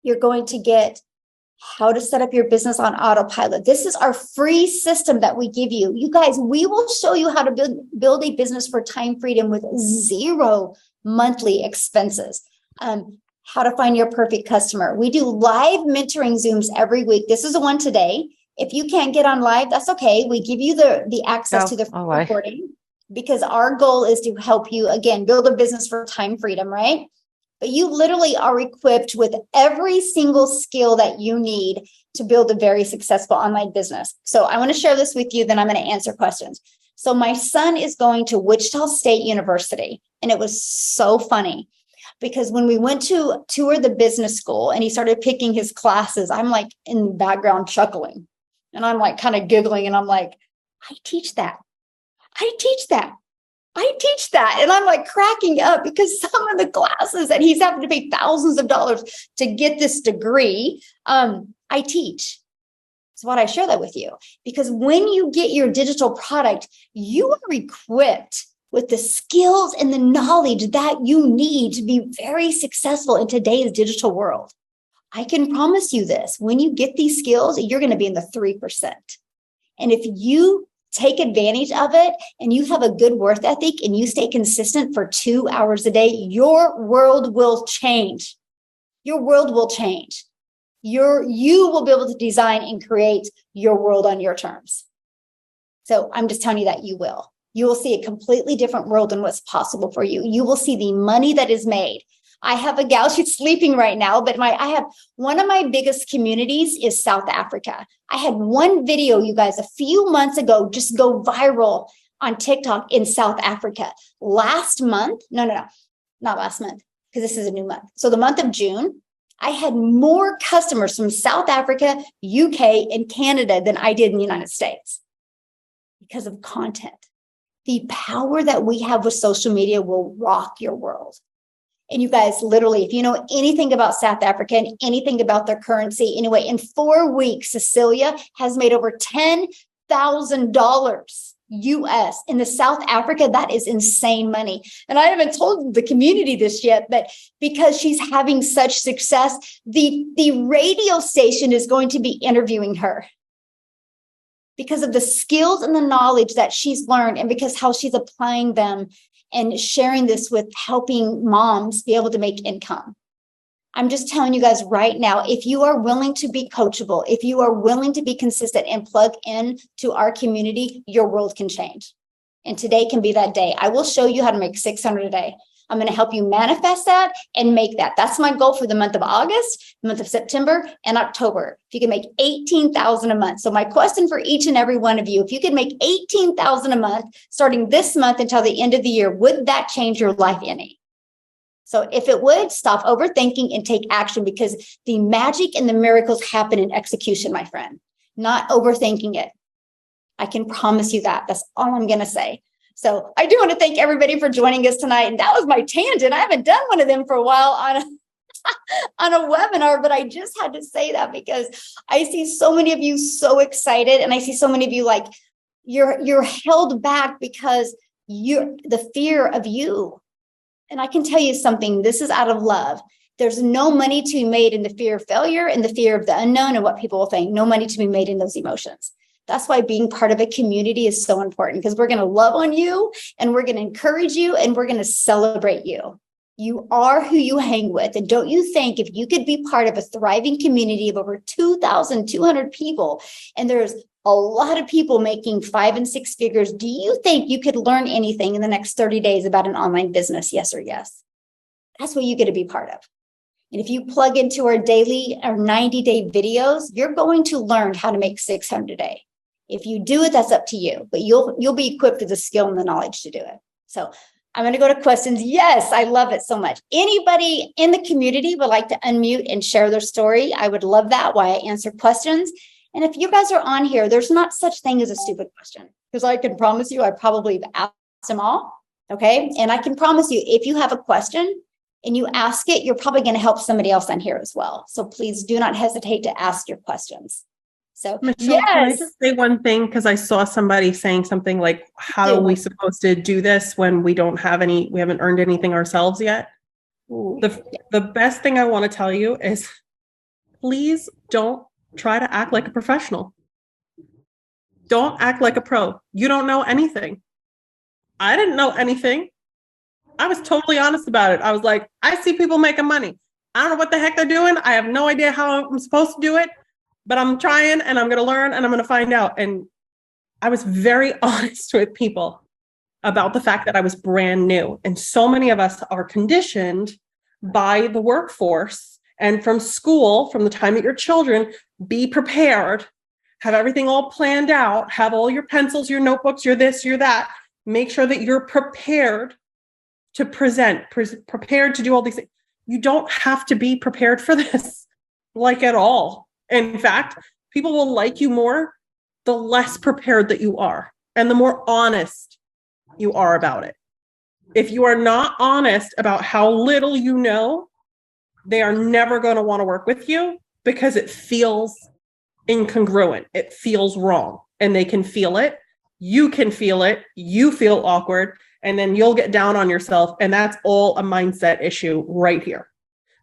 You're going to get how to set up your business on autopilot. This is our free system that we give you. You guys, we will show you how to build a business for time freedom with 0 monthly expenses. How to find your perfect customer. We do live mentoring Zooms every week. This is the one today. If you can't get on live, that's okay. We give you the access to the recording, because our goal is to help you, again, build a business for time freedom, right? but you literally are equipped with every single skill that you need to build a very successful online business. So I want to share this with you, then I'm going to answer questions. So my son is going to Wichita State University, and it was so funny because when we went to tour the business school and he started picking his classes, I'm like in the background chuckling, and I'm like kind of giggling, and I'm like, I teach that. I teach that. I teach that. And I'm like cracking up because some of the classes that he's having to pay thousands of dollars to get this degree, I teach. So why I share that with you? Because when you get your digital product, you are equipped with the skills and the knowledge that you need to be very successful in today's digital world. I can promise you this, when you get these skills, you're going to be in the 3%. And if you take advantage of it and you have a good work ethic and you stay consistent for 2 hours a day, your world will change. Your world will change. You will be able to design and create your world on your terms. So I'm just telling you that you will. You will see a completely different world than what's possible for you. You will see the money that is made. I have a gal, she's sleeping right now, but I have one of my biggest communities is South Africa. I had one video, you guys, a few months ago, just go viral on TikTok in South Africa. Last month, no, not last month, because this is a new month. So the month of June, I had more customers from South Africa, UK, and Canada than I did in the United States because of content. The power that we have with social media will rock your world. And you guys, literally, if you know anything about South Africa and anything about their currency, anyway, in 4 weeks, Cecilia has made over $10,000 US in the South Africa. That is insane money. And I haven't told the community this yet, but because she's having such success, the radio station is going to be interviewing her because of the skills and the knowledge that she's learned and because how she's applying them and sharing this with helping moms be able to make income. I'm just telling you guys right now, if you are willing to be coachable, if you are willing to be consistent and plug in to our community, your world can change. And today can be that day. I will show you how to make 600 a day. I'm going to help you manifest that and make that. That's my goal for the month of August, the month of September, and October. If you can make 18,000 a month. So my question for each and every one of you, if you could make 18,000 a month, starting this month until the end of the year, would that change your life any? So if it would, stop overthinking and take action, because the magic and the miracles happen in execution, my friend, not overthinking it. I can promise you that. That's all I'm going to say. So I do want to thank everybody for joining us tonight. And that was my tangent. I haven't done one of them for a while on a webinar, but I just had to say that because I see so many of you so excited. And I see so many of you like you're held back because you're the fear of you. And I can tell you something, this is out of love. There's no money to be made in the fear of failure and the fear of the unknown and what people will think. No money to be made in those emotions. That's why being part of a community is so important, because we're going to love on you and we're going to encourage you and we're going to celebrate you. You are who you hang with. And don't you think if you could be part of a thriving community of over 2,200 people, and there's a lot of people making 5 and 6 figures, do you think you could learn anything in the next 30 days about an online business? Yes or yes? That's what you get to be part of. And if you plug into our daily or 90-day videos, you're going to learn how to make 600 a day. If you do it, that's up to you, but you'll be equipped with the skill and the knowledge to do it. So I'm going to go to questions. Yes, I love it so much. Anybody in the community would like to unmute and share their story? I would love that while I answer questions. And if you guys are on here, there's not such thing as a stupid question, because I can promise you, I probably have asked them all. Okay. And I can promise you, if you have a question and you ask it, you're probably going to help somebody else on here as well. So please do not hesitate to ask your questions. So, Michelle, yes. Can I just say one thing? Because I saw somebody saying something like, how are we supposed to do this when we haven't earned anything ourselves yet? The best thing I want to tell you is, please don't try to act like a professional. Don't act like a pro. You don't know anything. I didn't know anything. I was totally honest about it. I was like, I see people making money. I don't know what the heck they're doing. I have no idea how I'm supposed to do it. But I'm trying and I'm going to learn and I'm going to find out. And I was very honest with people about the fact that I was brand new. And so many of us are conditioned by the workforce and from school, from the time that your children, be prepared, have everything all planned out, have all your pencils, your notebooks, your this, your that. Make sure that you're prepared to present, prepared to do all these things. You don't have to be prepared for this, like at all. In fact, people will like you more the less prepared that you are and the more honest you are about it. If you are not honest about how little you know, they are never going to want to work with you because it feels incongruent. It feels wrong, and they can feel it. You can feel it. You feel awkward, and then you'll get down on yourself. And that's all a mindset issue right here.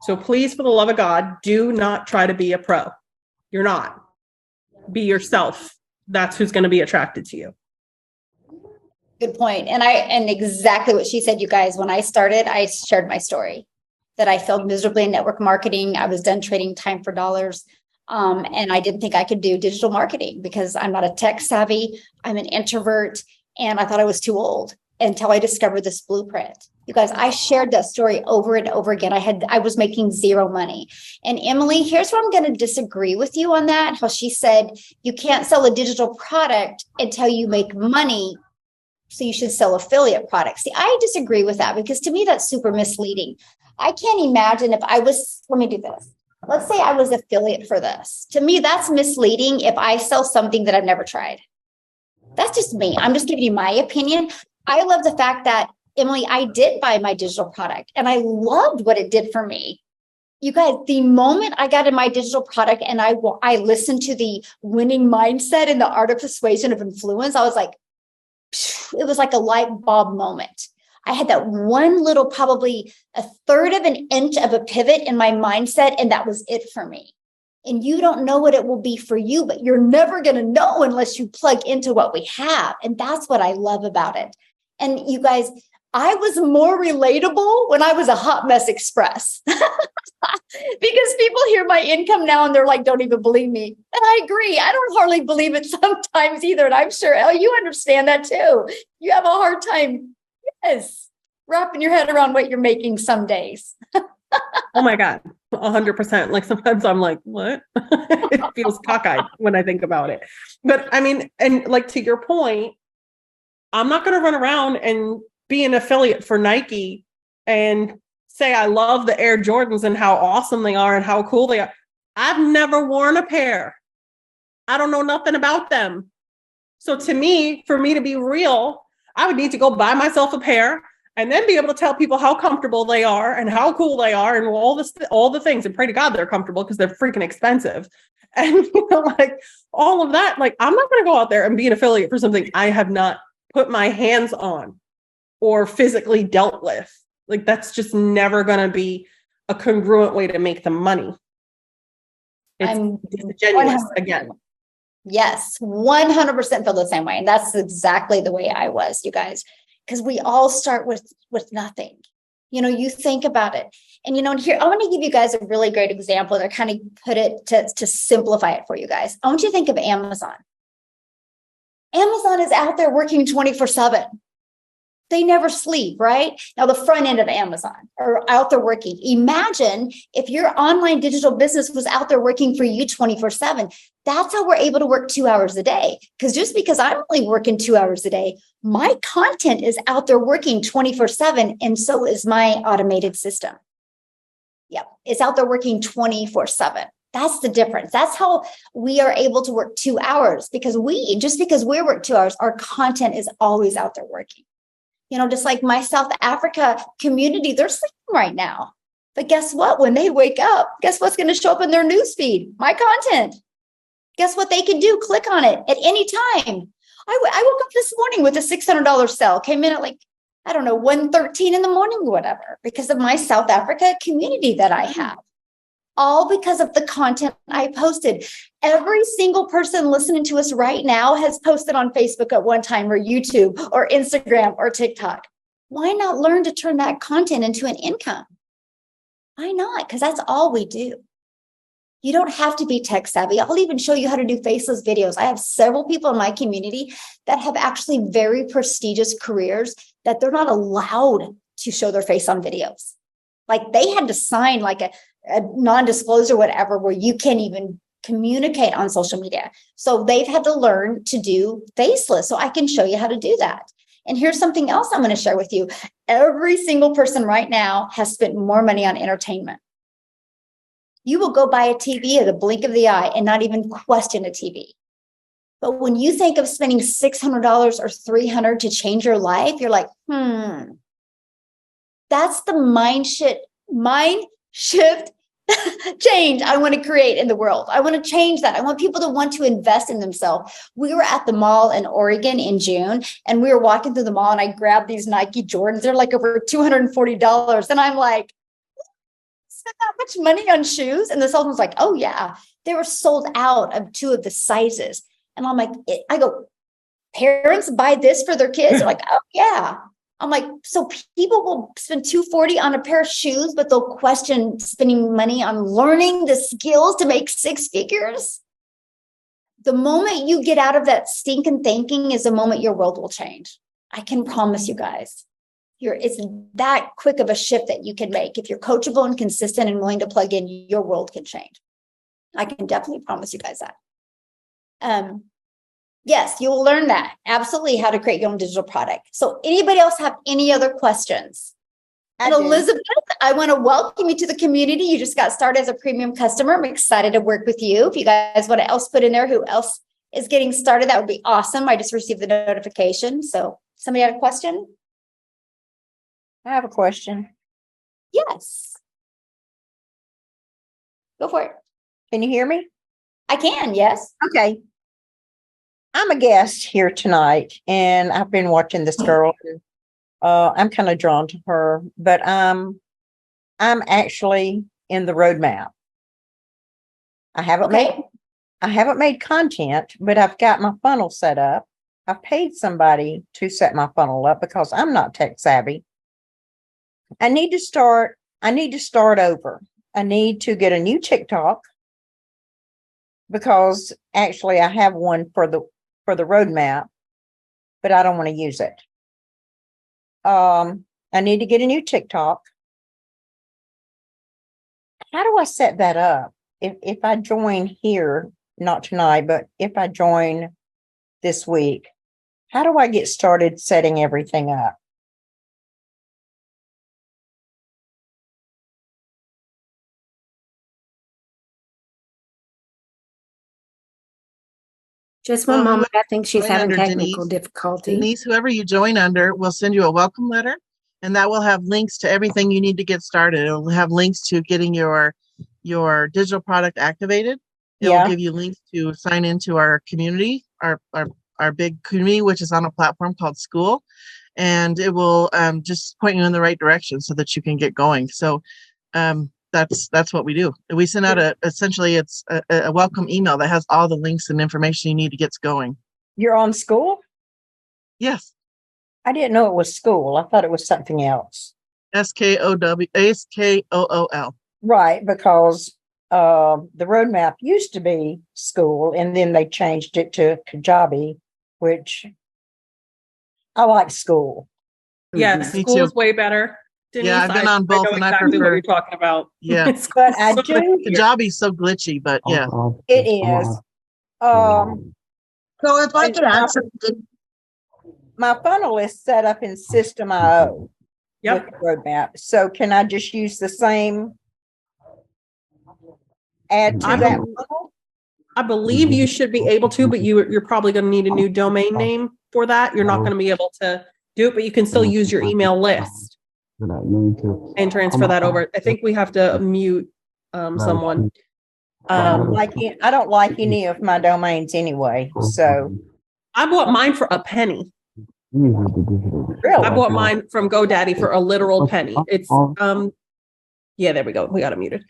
So please, for the love of God, do not try to be a pro. You're not. Be yourself. That's who's going to be attracted to you. Good point. And exactly what she said, you guys, when I started, I shared my story that I failed miserably in network marketing. I was done trading time for dollars. And I didn't think I could do digital marketing because I'm not a tech savvy. I'm an introvert. And I thought I was too old until I discovered this blueprint. You guys, I shared that story over and over again. I was making zero money. And Emily, here's where I'm going to disagree with you on that. How she said, you can't sell a digital product until you make money. So you should sell affiliate products. See, I disagree with that because to me, that's super misleading. I can't imagine if I was, let me do this. Let's say I was affiliate for this. To me, that's misleading if I sell something that I've never tried. That's just me. I'm just giving you my opinion. I love the fact that, Emily, I did buy my digital product and I loved what it did for me. You guys, the moment I got in my digital product and I listened to the winning mindset and the art of persuasion of influence, I was like, it was like a light bulb moment. I had that one little, probably a third of an inch of a pivot in my mindset, and that was it for me. And you don't know what it will be for you, but you're never going to know unless you plug into what we have. And that's what I love about it. And you guys, I was more relatable when I was a hot mess express because people hear my income now and they're like, don't even believe me. And I agree. I don't hardly believe it sometimes either. And I'm sure, Elle, you understand that too. You have a hard time, yes, wrapping your head around what you're making some days. Oh my God, 100%. Like sometimes I'm like, what? It feels cockeyed when I think about it. But I mean, and like to your point, I'm not going to run around and be an affiliate for Nike and say I love the Air Jordans and how awesome they are and how cool they are. I've never worn a pair. I don't know nothing about them. So to me, for me to be real, I would need to go buy myself a pair and then be able to tell people how comfortable they are and how cool they are and all the things, and pray to God they're comfortable because they're freaking expensive. And like all of that, like I'm not going to go out there and be an affiliate for something I have not put my hands on or physically dealt with. Like that's just never going to be a congruent way to make the money. It's disingenuous again. Yes, 100% feel the same way. And that's exactly the way I was, you guys, because we all start with nothing. You think about it. And, here, I want to give you guys a really great example to kind of put it to simplify it for you guys. I want you to think of Amazon. Amazon is out there working 24/7. They never sleep, right? Now, the front end of Amazon are out there working. Imagine if your online digital business was out there working for you 24/7. That's how we're able to work 2 hours a day. Because just because I'm only working 2 hours a day, my content is out there working 24/7. And so is my automated system. Yep. It's out there working 24/7. That's the difference. That's how we are able to work 2 hours because just because we work 2 hours, our content is always out there working. Just like my South Africa community, they're sleeping right now. But guess what? When they wake up, guess what's going to show up in their newsfeed? My content. Guess what they can do? Click on it at any time. I woke up this morning with a $600 sale, came in at 1:13 in the morning or whatever, because of my South Africa community that I have. All because of the content I posted. Every single person listening to us right now has posted on Facebook at one time or YouTube or Instagram or TikTok. Why not learn to turn that content into an income? Why not? Because that's all we do. You don't have to be tech savvy. I'll even show you how to do faceless videos. I have several people in my community that have actually very prestigious careers that they're not allowed to show their face on videos. Like they had to sign like a non-disclosure, whatever, where you can't even communicate on social media. So they've had to learn to do faceless. So I can show you how to do that. And here's something else I'm going to share with you. Every single person right now has spent more money on entertainment. You will go buy a TV at the blink of the eye and not even question a TV. But when you think of spending $600 or $300 to change your life, you're like, that's the mind shift change I want to create in the world. I want to change that. I want people to want to invest in themselves. We were at the mall in Oregon in June, and we were walking through the mall, and I grabbed these Nike Jordans. They're like over $240. And I'm like, spent that much money on shoes? And the salesman's like, oh yeah, they were sold out of 2 of the sizes. And I'm like, I go, parents buy this for their kids? They're like, oh yeah. I'm like, so people will spend $240 on a pair of shoes, but they'll question spending money on learning the skills to make 6 figures. The moment you get out of that stinking thinking is the moment your world will change. I can promise you guys. It's that quick of a shift that you can make. If you're coachable and consistent and willing to plug in, your world can change. I can definitely promise you guys that. Yes, you will learn that. Absolutely, how to create your own digital product. So anybody else have any other questions? And Elizabeth, I want to welcome you to the community. You just got started as a premium customer. I'm excited to work with you. If you guys want to else put in there who else is getting started, that would be awesome. I just received the notification. So somebody had a question? I have a question. Yes. Go for it. Can you hear me? I can, yes. Okay. I'm a guest here tonight, and I've been watching this girl. I'm kind of drawn to her, but I'm actually in the roadmap. I haven't made content, but I've got my funnel set up. I've paid somebody to set my funnel up because I'm not tech savvy. I need to start over. I need to get a new TikTok because actually I have one for the roadmap, but I don't want to use it. I need to get a new TikTok. How do I set that up? If I join here, not tonight, but if I join this week, how do I get started setting everything up? Just one moment. I think she's Join having under technical difficulty. Denise, whoever you join under, will send you a welcome letter, and that will have links to everything you need to get started. It will have links to getting your digital product activated. It will give you links to sign into our community, our big community, which is on a platform called School, and it will just point you in the right direction so that you can get going. So that's what we do. We send out essentially it's a welcome email that has all the links and information you need to get going. You're on School? Yes. I didn't know it was School. I thought it was something else. SKOOL. Right, because the roadmap used to be School, and then they changed it to Kajabi, which I like School. Yeah, School is way better. Denise, I've been on both, and I prefer what you're talking about. Yeah, but I do. Kajabi's so glitchy, but yeah, it is. So if I could ask, my funnel is set up in System.io with the roadmap. So can I just use the same? Add to that funnel? I believe you should be able to, but you're probably going to need a new domain name for that. You're not going to be able to do it, but you can still use your email list and transfer that over. I think we have to mute someone. I don't like any of my domains anyway. So I bought mine for a penny. Really? I bought mine from GoDaddy for a literal penny. It's yeah, there we go. We got it muted.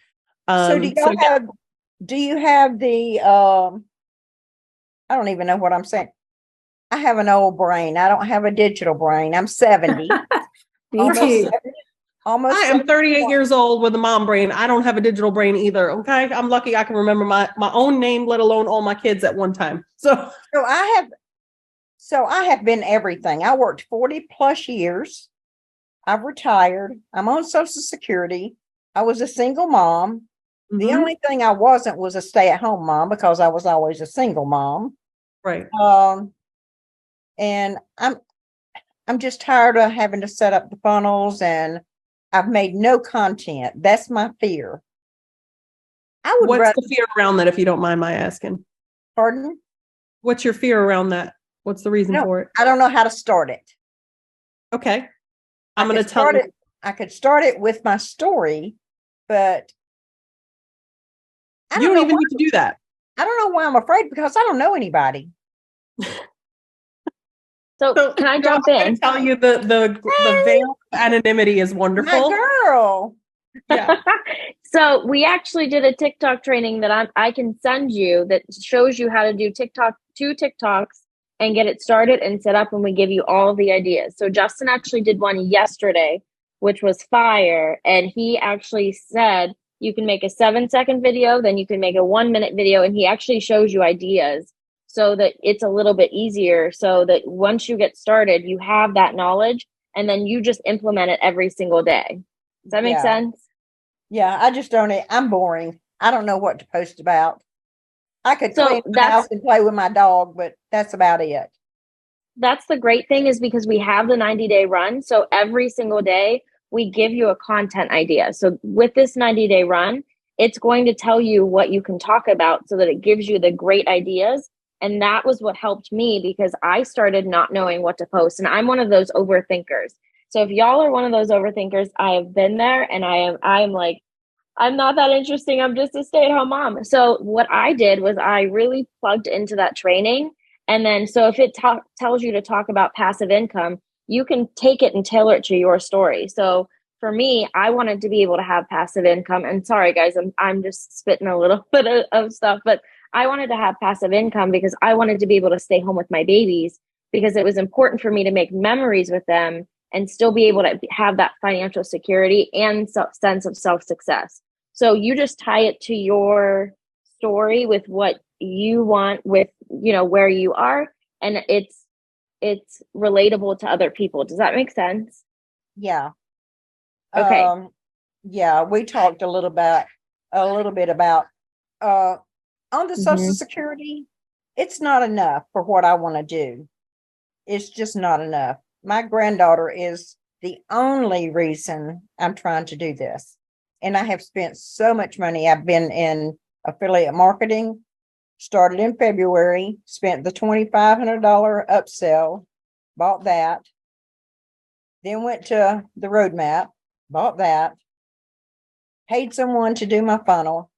So do you have the I don't even know what I'm saying. I have an old brain. I don't have a digital brain. I'm 70. Me too. I am 38 years old with a mom brain. I don't have a digital brain either. Okay. I'm lucky I can remember my own name, let alone all my kids at one time. So I have been everything. I worked 40 plus years I've retired. I'm on Social Security. I was a single mom. The Mhm. only thing I wasn't was a stay-at-home mom because I was always a single mom. Right. And I'm just tired of having to set up the funnels, and I've made no content. That's my fear. I would What's rather, the fear around that, if you don't mind my asking? pardon? What's your fear around that? What's the reason No, for it? I don't know how to start it. Okay. I'm I going could to tell start you. it. I could start it with my story, but I You don't don't know even why, need to do that. I don't know why I'm afraid, because I don't know anybody. So can I no, jump I'm gonna in? tell you the veil of anonymity is My wonderful. girl. Yeah. So we actually did a TikTok training that I can send you that shows you how to do two TikToks and get it started and set up, and we give you all of the ideas. So Justin actually did one yesterday, which was fire. And he actually said you can make a 7-second video, then you can make a 1-minute video, and he actually shows you ideas so that it's a little bit easier, so that once you get started, you have that knowledge and then you just implement it every single day. Does that make sense? Yeah, I just don't. I'm boring. I don't know what to post about. I could So clean my house and play with my dog, but that's about it. That's the great thing, is because we have the 90-day run. So every single day we give you a content idea. So with this 90-day run, it's going to tell you what you can talk about so that it gives you the great ideas. And that was what helped me, because I started not knowing what to post. And I'm one of those overthinkers. So if y'all are one of those overthinkers, I have been there, and I'm like, I'm not that interesting. I'm just a stay-at-home mom. So what I did was I really plugged into that training. And then, so if it tells you to talk about passive income, you can take it and tailor it to your story. So for me, I wanted to be able to have passive income. And sorry, guys, I'm just spitting a little bit of stuff, but I wanted to have passive income because I wanted to be able to stay home with my babies, because it was important for me to make memories with them and still be able to have that financial security and sense of self-success. So you just tie it to your story with what you want, with, where you are, and it's relatable to other people. Does that make sense? Yeah. Okay. Yeah, we talked a little bit about on the Social Security. It's not enough for what I want to do. It's just not enough. My granddaughter is the only reason I'm trying to do this. And I have spent so much money. I've been in affiliate marketing, started in February, spent the $2,500 upsell, bought that, then went to the roadmap, bought that, paid someone to do my funnel.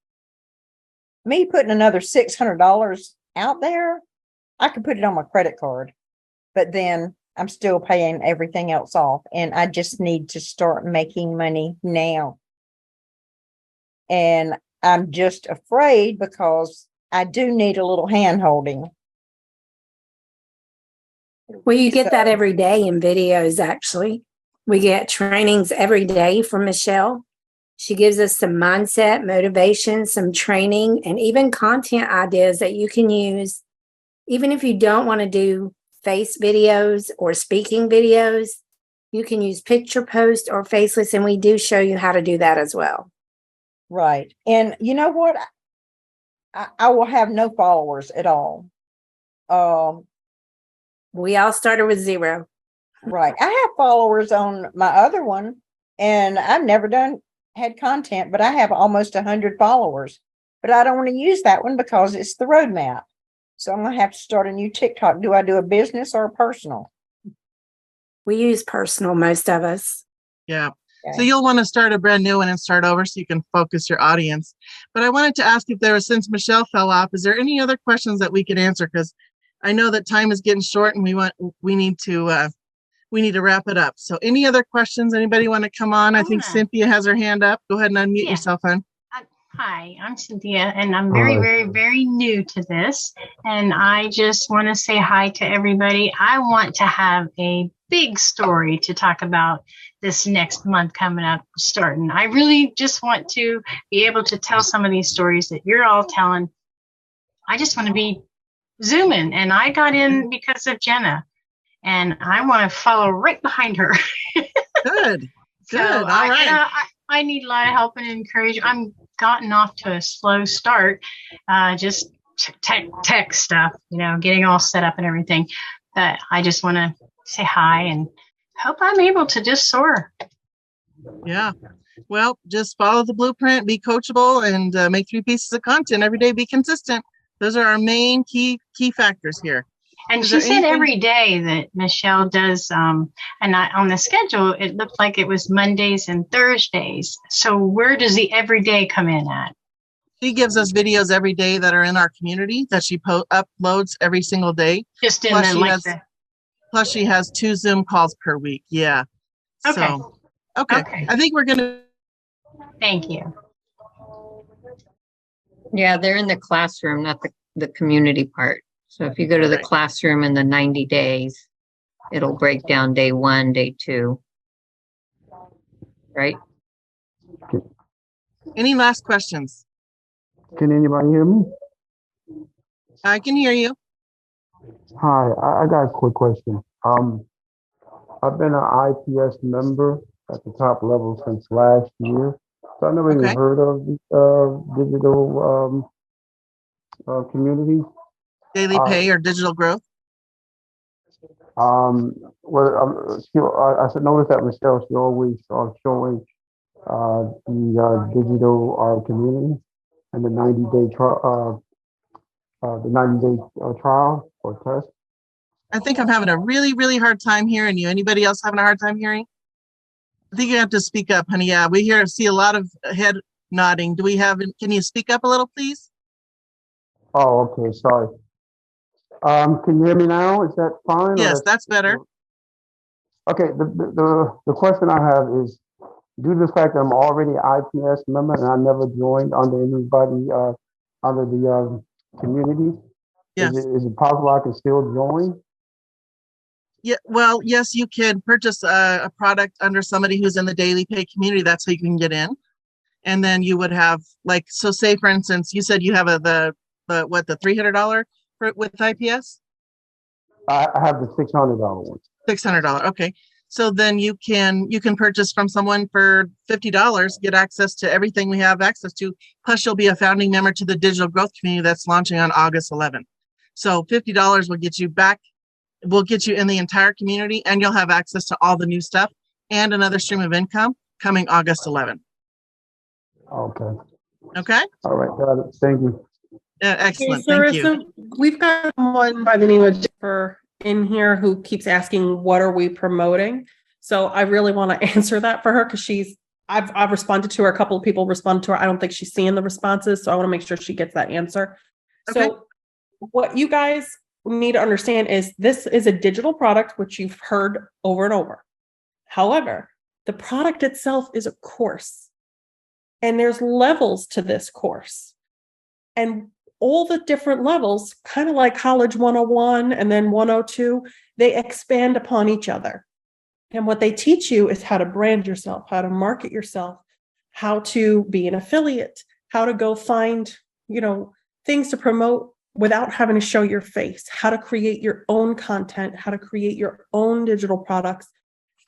Me putting another $600 out there, I could put it on my credit card, but then I'm still paying everything else off. And I just need to start making money now. And I'm just afraid because I do need a little hand holding. Well, you get that every day in videos, actually. We get trainings every day from Michelle. She gives us some mindset, motivation, some training, and even content ideas that you can use. Even if you don't want to do face videos or speaking videos, you can use picture post or faceless, and we do show you how to do that as well. Right. And you know what? I will have no followers at all. We all started with 0. Right. I have followers on my other one, and I've never had content, but I have almost 100 followers. But I don't want to use that one because it's the roadmap. So I'm going to have to start a new TikTok. Do I do a business or a personal? We use personal, most of us. Yeah. Okay. So you'll want to start a brand new one and start over so you can focus your audience. But I wanted to ask if there was, since Michelle fell off, is there any other questions that we can answer? Because I know that time is getting short and we need to wrap it up. So any other questions? Anybody want to come on? I think Cynthia has her hand up. Go ahead and unmute yourself, hon. Hi, I'm Cynthia, and I'm very, very, very new to this. And I just want to say hi to everybody. I want to have a big story to talk about this next month coming up, starting. I really just want to be able to tell some of these stories that you're all telling. I just want to be zooming, and I got in because of Jenna, and I want to follow right behind her. Good. So All right. I need a lot of help and encouragement. I'm gotten off to a slow start, just tech stuff, getting all set up and everything. But I just want to say hi and hope I'm able to just soar. Yeah. Well, just follow the blueprint, be coachable, and make 3 pieces of content every day. Be consistent. Those are our main key factors here. And she said every day that Michelle does, and on the schedule, it looked like it was Mondays and Thursdays. So where does the everyday come in at? She gives us videos every day that are in our community that she uploads every single day. Just in plus she has 2 Zoom calls per week. Yeah. Okay. So, okay. I think we're going to. Thank you. Yeah, they're in the classroom, not the community part. So if you go to the classroom in the 90 days, it'll break down day 1, day 2. Right? Any last questions? Can anybody hear me? I can hear you. Hi, I got a quick question. I've been an IPS member at the top level since last year. So I never even heard of the digital community. Daily pay or digital growth? Well, I noticed that Michelle, she always showing the digital community and the 90-day trial, trial or test. I think I'm having a really, really hard time hearing you. Anybody else having a hard time hearing? I think you have to speak up, honey. Yeah, we see a lot of head nodding. Can you speak up a little, please? Oh, okay. Sorry. Can you hear me now? Is that fine? Yes, that's better. Okay. The question I have is, due to the fact that I'm already an IPS member and I never joined under anybody under the community, yes. Is it possible I can still join? Yeah. Well, yes, you can purchase a product under somebody who's in the daily pay community. That's how you can get in. And then you would have say for instance, you said you have the $300 with IPS? I have the $600 one. $600. Okay. So then you can purchase from someone for $50, get access to everything we have access to. Plus you'll be a founding member to the digital growth community that's launching on August 11th. So $50 will get you in the entire community, and you'll have access to all the new stuff and another stream of income coming August 11th. Okay. Okay. All right. Got it. Thank you. Excellent. Hey, Thank Cerissa, you. We've got someone by the name of Jennifer in here who keeps asking, what are we promoting? So I really want to answer that for her because I've responded to her. A couple of people responded to her. I don't think she's seeing the responses. So I want to make sure she gets that answer. Okay. So what you guys need to understand is this is a digital product, which you've heard over and over. However, the product itself is a course, and there's levels to this course. And all the different levels, kind of like College 101 and then 102, they expand upon each other. And what they teach you is how to brand yourself, how to market yourself, how to be an affiliate, how to go find, things to promote without having to show your face, how to create your own content, how to create your own digital products,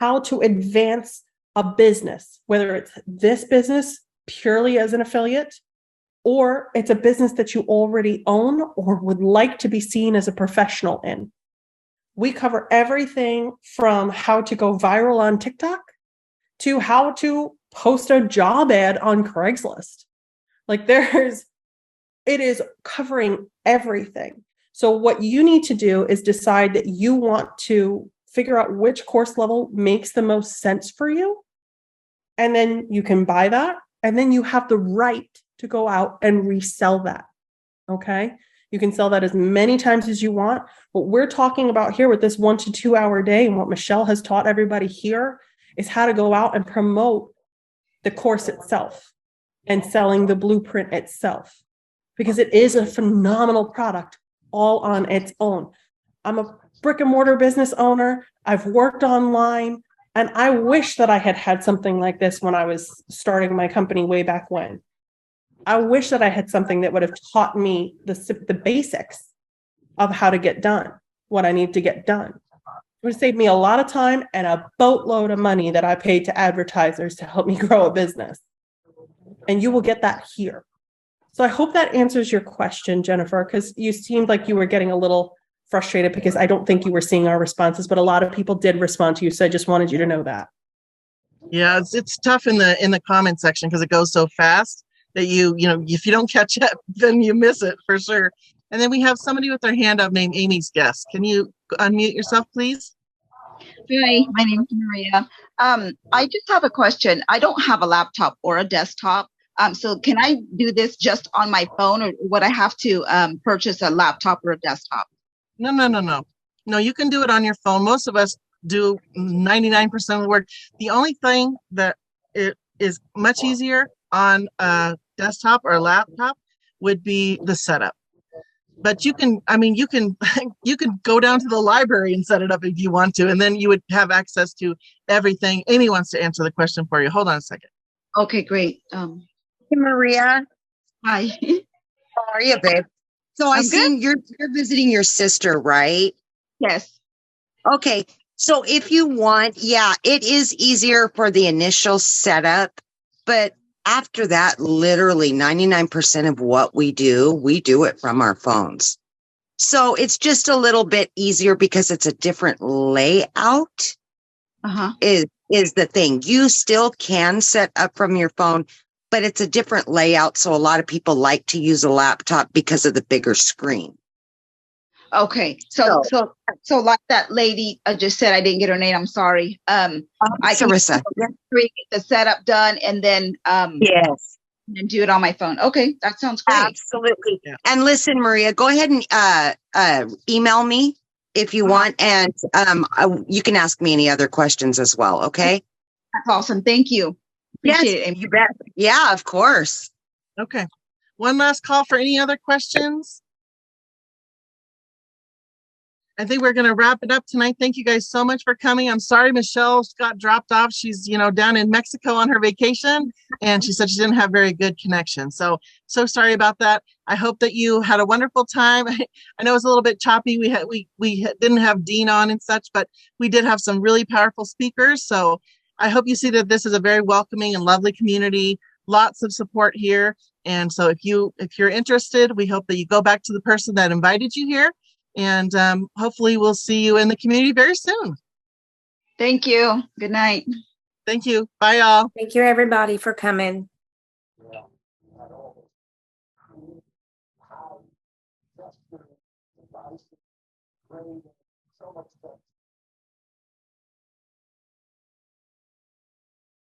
how to advance a business, whether it's this business purely as an affiliate, or it's a business that you already own or would like to be seen as a professional in. We cover everything from how to go viral on TikTok to how to post a job ad on Craigslist. It is covering everything. So what you need to do is decide that you want to figure out which course level makes the most sense for you. And then you can buy that. And then you have the right to go out and resell that. Okay. You can sell that as many times as you want. What we're talking about here with this 1 to 2 hour day and what Michelle has taught everybody here is how to go out and promote the course itself and selling the blueprint itself, because it is a phenomenal product all on its own. I'm a brick and mortar business owner. I've worked online, and I wish that I had had something like this when I was starting my company way back when. I wish that I had something that would have taught me the basics of how to get done, what I need to get done. would save me a lot of time and a boatload of money that I paid to advertisers to help me grow a business. And you will get that here. So I hope that answers your question, Jennifer, because you seemed like you were getting a little frustrated because I don't think you were seeing our responses, but a lot of people did respond to you. So I just wanted you to know that. Yeah, it's tough in the comment section because it goes so fast that you know, if you don't catch it, then you miss it for sure. And then we have somebody with their hand up named Amy's Guest. Can you unmute yourself, please? Hi, my name is Maria. I just have a question. I don't have a laptop or a desktop. So can I do this just on my phone, or would I have to purchase a laptop or a desktop? No. No, you can do it on your phone. Most of us do 99% of the work. The only thing that it is much easier on a desktop or a laptop would be the setup. But you can you can go down to the library and set it up if you want to, and then you would have access to everything. Amy wants to answer the question for you. Hold on a second. Okay, great. Hey, Maria. Hi. How are you, babe? So I see you're visiting your sister, right? Yes. Okay. So if you want, yeah, it is easier for the initial setup, but after that, literally 99% of what we do it from our phones. So it's just a little bit easier because it's a different layout. Is the thing. You still can set up from your phone, but it's a different layout. So a lot of people like to use a laptop because of the bigger screen. Okay. So like that lady just said, I didn't get her name. I'm sorry. I can Cerissa. get the setup done and then yes, and do it on my phone. Okay, that sounds great. Absolutely. Yeah. And listen, Maria, go ahead and email me if you want, and you can ask me any other questions as well. Okay. That's awesome. Thank you. Appreciate it. You bet. Yeah, of course. Okay. One last call for any other questions. I think we're going to wrap it up tonight. Thank you guys so much for coming. I'm sorry Michelle got dropped off. She's, down in Mexico on her vacation, and she said she didn't have very good connection. So sorry about that. I hope that you had a wonderful time. I know it was a little bit choppy. We didn't have Dean on and such, but we did have some really powerful speakers. So I hope you see that this is a very welcoming and lovely community. Lots of support here. And so if you're interested, we hope that you go back to the person that invited you here. And hopefully we'll see you in the community very soon. Thank you. Good night. Thank you. Bye, y'all. Thank you, everybody, for coming.